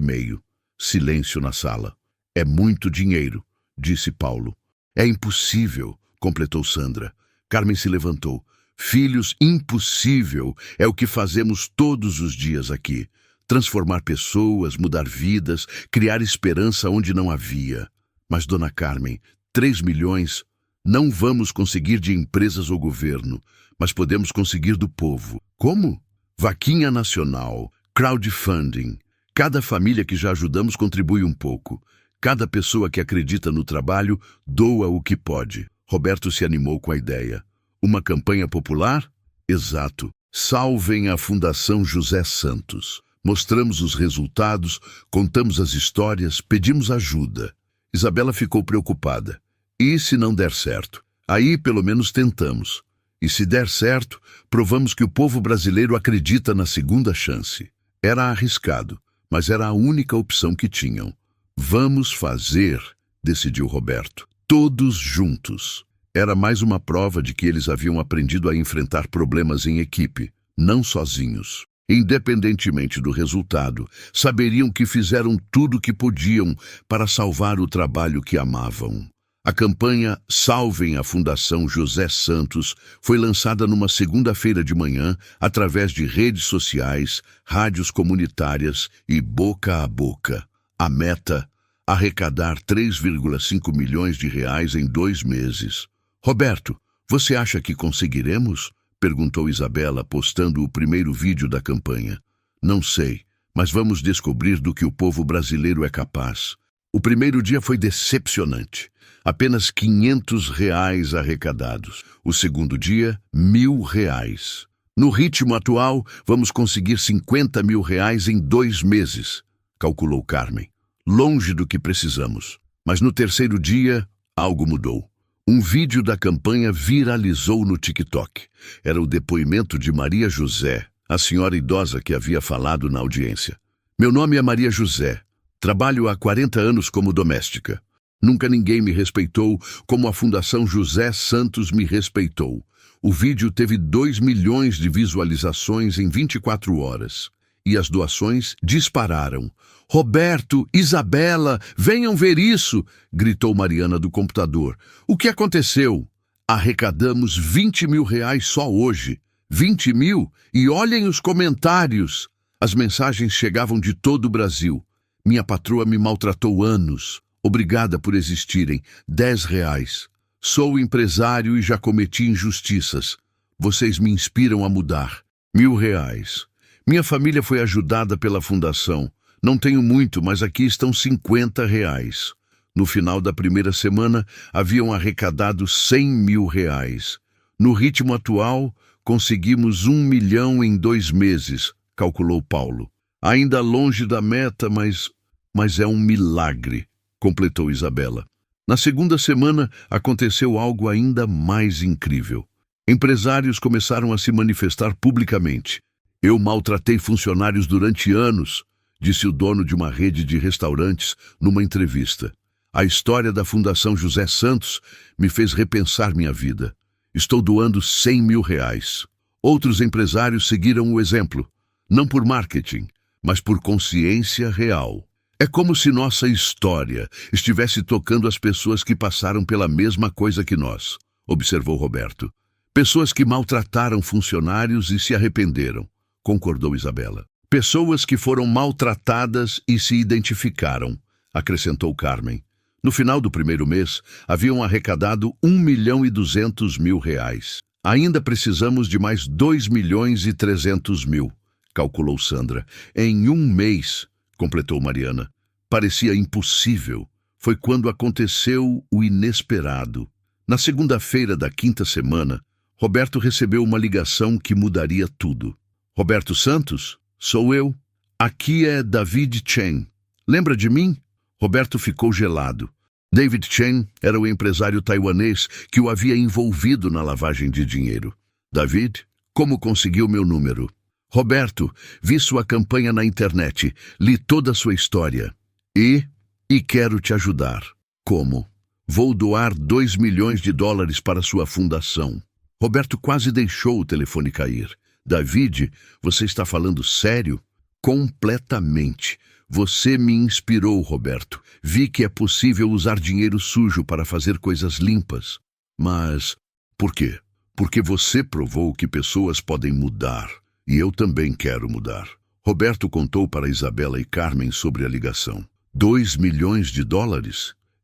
Silêncio na sala. É muito dinheiro, disse Paulo. É impossível, completou Sandra. Carmen se levantou. Filhos, impossível é o que fazemos todos os dias aqui. Transformar pessoas, mudar vidas, criar esperança onde não havia. Mas, dona Carmen, 3 milhões não vamos conseguir de empresas ou governo, mas podemos conseguir do povo. Como? Vaquinha nacional, crowdfunding. Cada família que já ajudamos contribui um pouco. Cada pessoa que acredita no trabalho doa o que pode. Roberto se animou com a ideia. Uma campanha popular? Exato. Salvem a Fundação José Santos. Mostramos os resultados, contamos as histórias, pedimos ajuda. Isabela ficou preocupada. E se não der certo? Aí pelo menos tentamos. E se der certo, provamos que o povo brasileiro acredita na segunda chance. Era arriscado, mas era a única opção que tinham. Vamos fazer, decidiu Roberto. Todos juntos. Era mais uma prova de que eles haviam aprendido a enfrentar problemas em equipe, não sozinhos. Independentemente do resultado, saberiam que fizeram tudo o que podiam para salvar o trabalho que amavam. A campanha Salvem a Fundação José Santos foi lançada numa segunda-feira de manhã através de redes sociais, rádios comunitárias e boca a boca. A meta, arrecadar 3,5 milhões de reais em 2 meses. Roberto, você acha que conseguiremos? Perguntou Isabela, postando o primeiro vídeo da campanha. Não sei, mas vamos descobrir do que o povo brasileiro é capaz. O primeiro dia foi decepcionante. Apenas 500 reais arrecadados. O segundo dia, 1.000 reais. No ritmo atual, vamos conseguir 50 mil reais em 2 meses, calculou Carmen. Longe do que precisamos. Mas no terceiro dia, algo mudou. Um vídeo da campanha viralizou no TikTok. Era o depoimento de Maria José, a senhora idosa que havia falado na audiência. Meu nome é Maria José. Trabalho há 40 anos como doméstica. Nunca ninguém me respeitou como a Fundação José Santos me respeitou. O vídeo teve 2 milhões de visualizações em 24 horas. E as doações dispararam. Roberto, Isabela, venham ver isso, gritou Mariana do computador. O que aconteceu? Arrecadamos 20 mil reais só hoje. 20 mil? E olhem os comentários. As mensagens chegavam de todo o Brasil. Minha patroa me maltratou anos. Obrigada por existirem. 10 reais. Sou empresário e já cometi injustiças. Vocês me inspiram a mudar. 1.000 reais. Minha família foi ajudada pela fundação. Não tenho muito, mas aqui estão 50 reais. No final da primeira semana, haviam arrecadado 100 mil reais. No ritmo atual, conseguimos 1 milhão em 2 meses, calculou Paulo. Ainda longe da meta, mas é um milagre, completou Isabela. Na segunda semana, aconteceu algo ainda mais incrível. Empresários começaram a se manifestar publicamente. Eu maltratei funcionários durante anos, disse o dono de uma rede de restaurantes numa entrevista. A história da Fundação José Santos me fez repensar minha vida. Estou doando 100 mil reais. Outros empresários seguiram o exemplo, não por marketing, mas por consciência real. É como se nossa história estivesse tocando as pessoas que passaram pela mesma coisa que nós, observou Roberto. Pessoas que maltrataram funcionários e se arrependeram, concordou Isabela. Pessoas que foram maltratadas e se identificaram, acrescentou Carmen. No final do primeiro mês, haviam arrecadado R$ 1.200.000. Ainda precisamos de mais R$ 2.300.000, calculou Sandra. Em um mês, completou Mariana. Parecia impossível. Foi quando aconteceu o inesperado. Na segunda-feira da quinta semana, Roberto recebeu uma ligação que mudaria tudo. Roberto Santos? Sou eu. Aqui é David Chen. Lembra de mim? Roberto ficou gelado. David Chen era o empresário taiwanês que o havia envolvido na lavagem de dinheiro. David, como conseguiu meu número? Roberto, vi sua campanha na internet, li toda a sua história. E quero te ajudar. Como? Vou doar $2 milhões para sua fundação. Roberto quase deixou o telefone cair. David, você está falando sério? Completamente. Você me inspirou, Roberto. Vi que é possível usar dinheiro sujo para fazer coisas limpas. Mas por quê? Porque você provou que pessoas podem mudar. E eu também quero mudar. Roberto contou para Isabela e Carmen sobre a ligação. $2 milhões?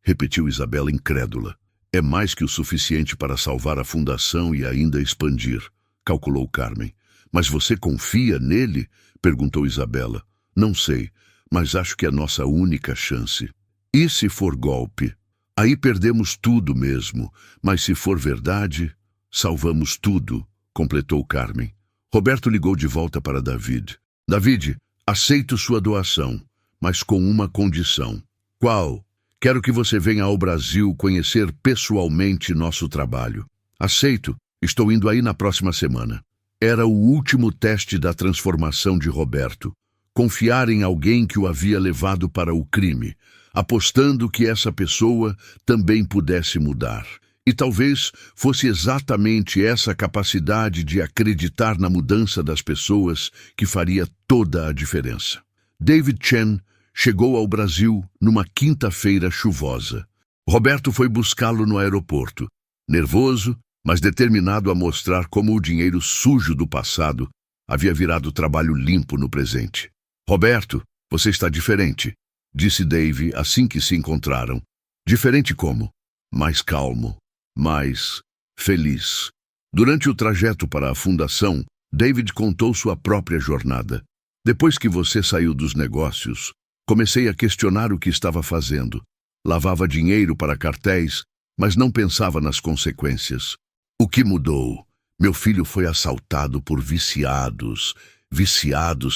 Repetiu Isabela incrédula. É mais que o suficiente para salvar a fundação e ainda expandir, calculou Carmen. Mas você confia nele? Perguntou Isabela. Não sei, mas acho que é nossa única chance. E se for golpe? Aí perdemos tudo mesmo, mas se for verdade, salvamos tudo, completou Carmen. Roberto ligou de volta para David. David, aceito sua doação, mas com uma condição. Qual? Quero que você venha ao Brasil conhecer pessoalmente nosso trabalho. Aceito, estou indo aí na próxima semana. Era o último teste da transformação de Roberto. Confiar em alguém que o havia levado para o crime, apostando que essa pessoa também pudesse mudar. E talvez fosse exatamente essa capacidade de acreditar na mudança das pessoas que faria toda a diferença. David Chen chegou ao Brasil numa quinta-feira chuvosa. Roberto foi buscá-lo no aeroporto, nervoso, mas determinado a mostrar como o dinheiro sujo do passado havia virado trabalho limpo no presente. Roberto, você está diferente, disse Dave assim que se encontraram. Diferente como? Mais calmo, mais feliz. Durante o trajeto para a fundação, David contou sua própria jornada. Depois que você saiu dos negócios, comecei a questionar o que estava fazendo. Lavava dinheiro para cartéis, mas não pensava nas consequências. O que mudou? Meu filho foi assaltado por viciados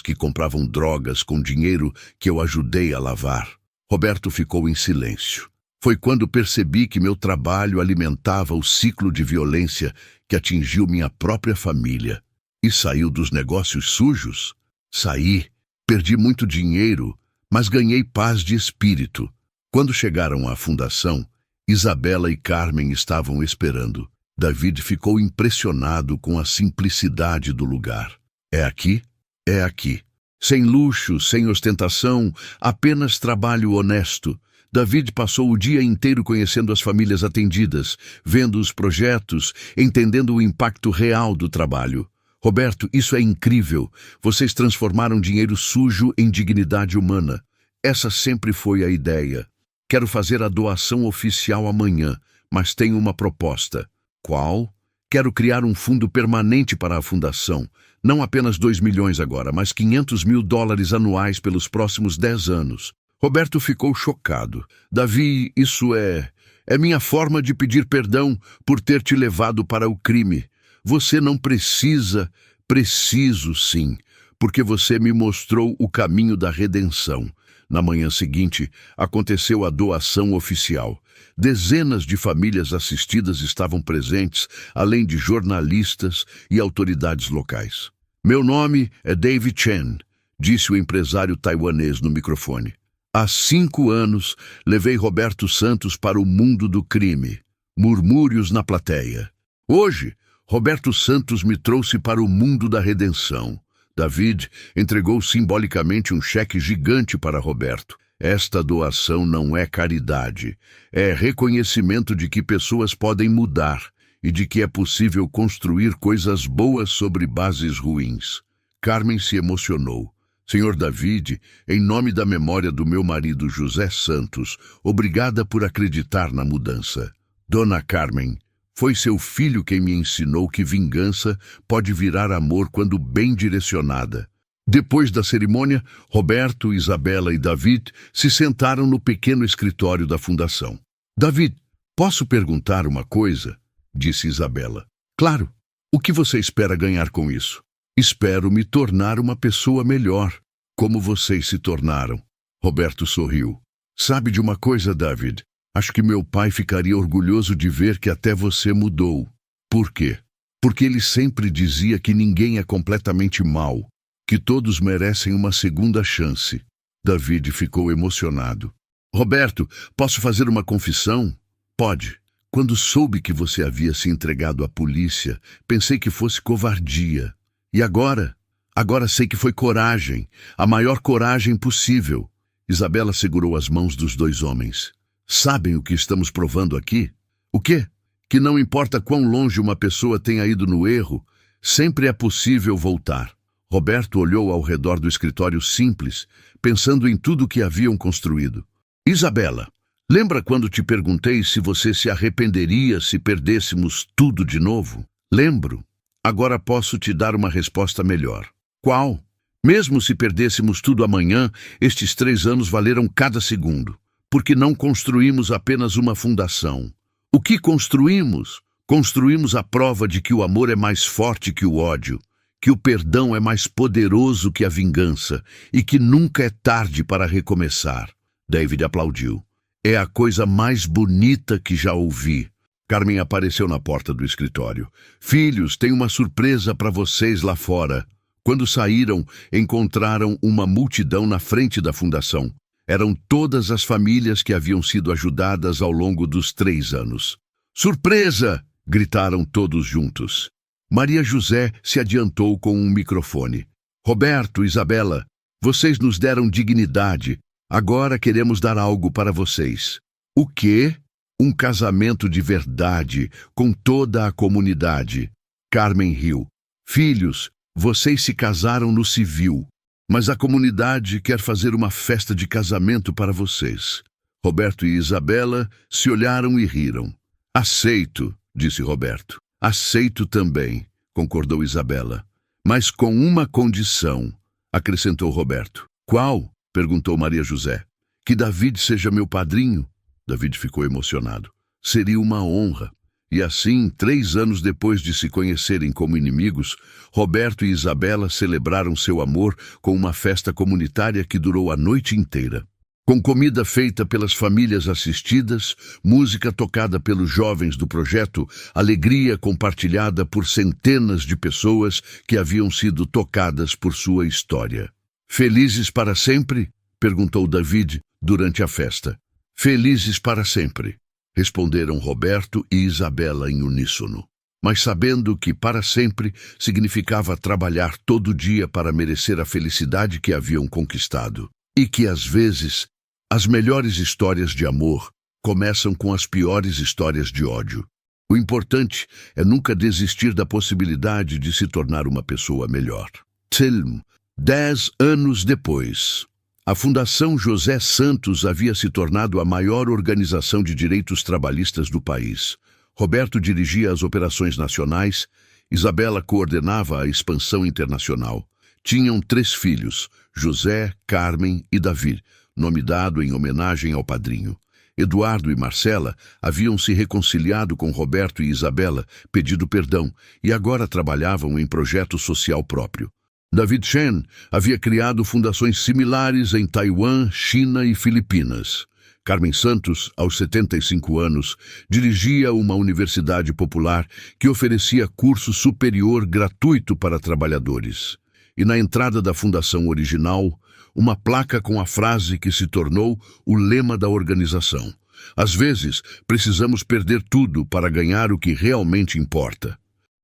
que compravam drogas com dinheiro que eu ajudei a lavar. Roberto ficou em silêncio. Foi quando percebi que meu trabalho alimentava o ciclo de violência que atingiu minha própria família. E saiu dos negócios sujos? Saí, perdi muito dinheiro, mas ganhei paz de espírito. Quando chegaram à fundação, Isabela e Carmen estavam esperando. David ficou impressionado com a simplicidade do lugar. É aqui? É aqui. Sem luxo, sem ostentação, apenas trabalho honesto. David passou o dia inteiro conhecendo as famílias atendidas, vendo os projetos, entendendo o impacto real do trabalho. Roberto, isso é incrível. Vocês transformaram dinheiro sujo em dignidade humana. Essa sempre foi a ideia. Quero fazer a doação oficial amanhã, mas tenho uma proposta. Qual? Quero criar um fundo permanente para a fundação. Não apenas 2 milhões agora, mas $500.000 anuais pelos próximos 10 anos. Roberto ficou chocado. Davi, isso é minha forma de pedir perdão por ter te levado para o crime. Você não precisa. Preciso sim, porque você me mostrou o caminho da redenção. Na manhã seguinte, aconteceu a doação oficial. Dezenas de famílias assistidas estavam presentes, além de jornalistas e autoridades locais. Meu nome é David Chen, disse o empresário taiwanês no microfone. Há 5 anos, levei Roberto Santos para o mundo do crime. Murmúrios na plateia. Hoje, Roberto Santos me trouxe para o mundo da redenção. David entregou simbolicamente um cheque gigante para Roberto. Esta doação não é caridade, é reconhecimento de que pessoas podem mudar e de que é possível construir coisas boas sobre bases ruins. Carmen se emocionou. Senhor David, em nome da memória do meu marido José Santos, obrigada por acreditar na mudança. Dona Carmen, foi seu filho quem me ensinou que vingança pode virar amor quando bem direcionada. Depois da cerimônia, Roberto, Isabela e David se sentaram no pequeno escritório da fundação. David, posso perguntar uma coisa? Disse Isabela. Claro. O que você espera ganhar com isso? Espero me tornar uma pessoa melhor, como vocês se tornaram. Roberto sorriu. Sabe de uma coisa, David? Acho que meu pai ficaria orgulhoso de ver que até você mudou. Por quê? Porque ele sempre dizia que ninguém é completamente mau, que todos merecem uma segunda chance. David ficou emocionado. Roberto, posso fazer uma confissão? Pode. Quando soube que você havia se entregado à polícia, pensei que fosse covardia. E agora? Agora sei que foi coragem, a maior coragem possível. Isabela segurou as mãos dos dois homens. Sabem o que estamos provando aqui? O quê? Que não importa quão longe uma pessoa tenha ido no erro, sempre é possível voltar. Roberto olhou ao redor do escritório simples, pensando em tudo que haviam construído. Isabela, lembra quando te perguntei se você se arrependeria se perdêssemos tudo de novo? Lembro. Agora posso te dar uma resposta melhor. Qual? Mesmo se perdêssemos tudo amanhã, estes 3 anos valeram cada segundo. Porque não construímos apenas uma fundação. O que construímos? Construímos a prova de que o amor é mais forte que o ódio, que o perdão é mais poderoso que a vingança e que nunca é tarde para recomeçar. David aplaudiu. É a coisa mais bonita que já ouvi. Carmen apareceu na porta do escritório. Filhos, tenho uma surpresa para vocês lá fora. Quando saíram, encontraram uma multidão na frente da fundação. Eram todas as famílias que haviam sido ajudadas ao longo dos 3 anos. Surpresa! Gritaram todos juntos. Maria José se adiantou com um microfone. Roberto, Isabela, vocês nos deram dignidade. Agora queremos dar algo para vocês. O quê? Um casamento de verdade, com toda a comunidade. Carmen riu. Filhos, vocês se casaram no civil, mas a comunidade quer fazer uma festa de casamento para vocês. Roberto e Isabela se olharam e riram. Aceito, disse Roberto. Aceito também, concordou Isabela. Mas com uma condição, acrescentou Roberto. Qual? Perguntou Maria José. Que David seja meu padrinho. David ficou emocionado. Seria uma honra. E assim, 3 anos depois de se conhecerem como inimigos, Roberto e Isabela celebraram seu amor com uma festa comunitária que durou a noite inteira. Com comida feita pelas famílias assistidas, música tocada pelos jovens do projeto, alegria compartilhada por centenas de pessoas que haviam sido tocadas por sua história. Felizes para sempre? Perguntou David durante a festa. Felizes para sempre, responderam Roberto e Isabela em uníssono. Mas sabendo que para sempre significava trabalhar todo dia para merecer a felicidade que haviam conquistado. E que às vezes as melhores histórias de amor começam com as piores histórias de ódio. O importante é nunca desistir da possibilidade de se tornar uma pessoa melhor. Tilm, 10 anos depois. A Fundação José Santos havia se tornado a maior organização de direitos trabalhistas do país. Roberto dirigia as operações nacionais, Isabela coordenava a expansão internacional. Tinham 3 filhos, José, Carmen e Davi, nome dado em homenagem ao padrinho. Eduardo e Marcela haviam se reconciliado com Roberto e Isabela, pedido perdão, e agora trabalhavam em projeto social próprio. David Chen havia criado fundações similares em Taiwan, China e Filipinas. Carmen Santos, aos 75 anos, dirigia uma universidade popular que oferecia curso superior gratuito para trabalhadores. E na entrada da fundação original, uma placa com a frase que se tornou o lema da organização. Às vezes, precisamos perder tudo para ganhar o que realmente importa.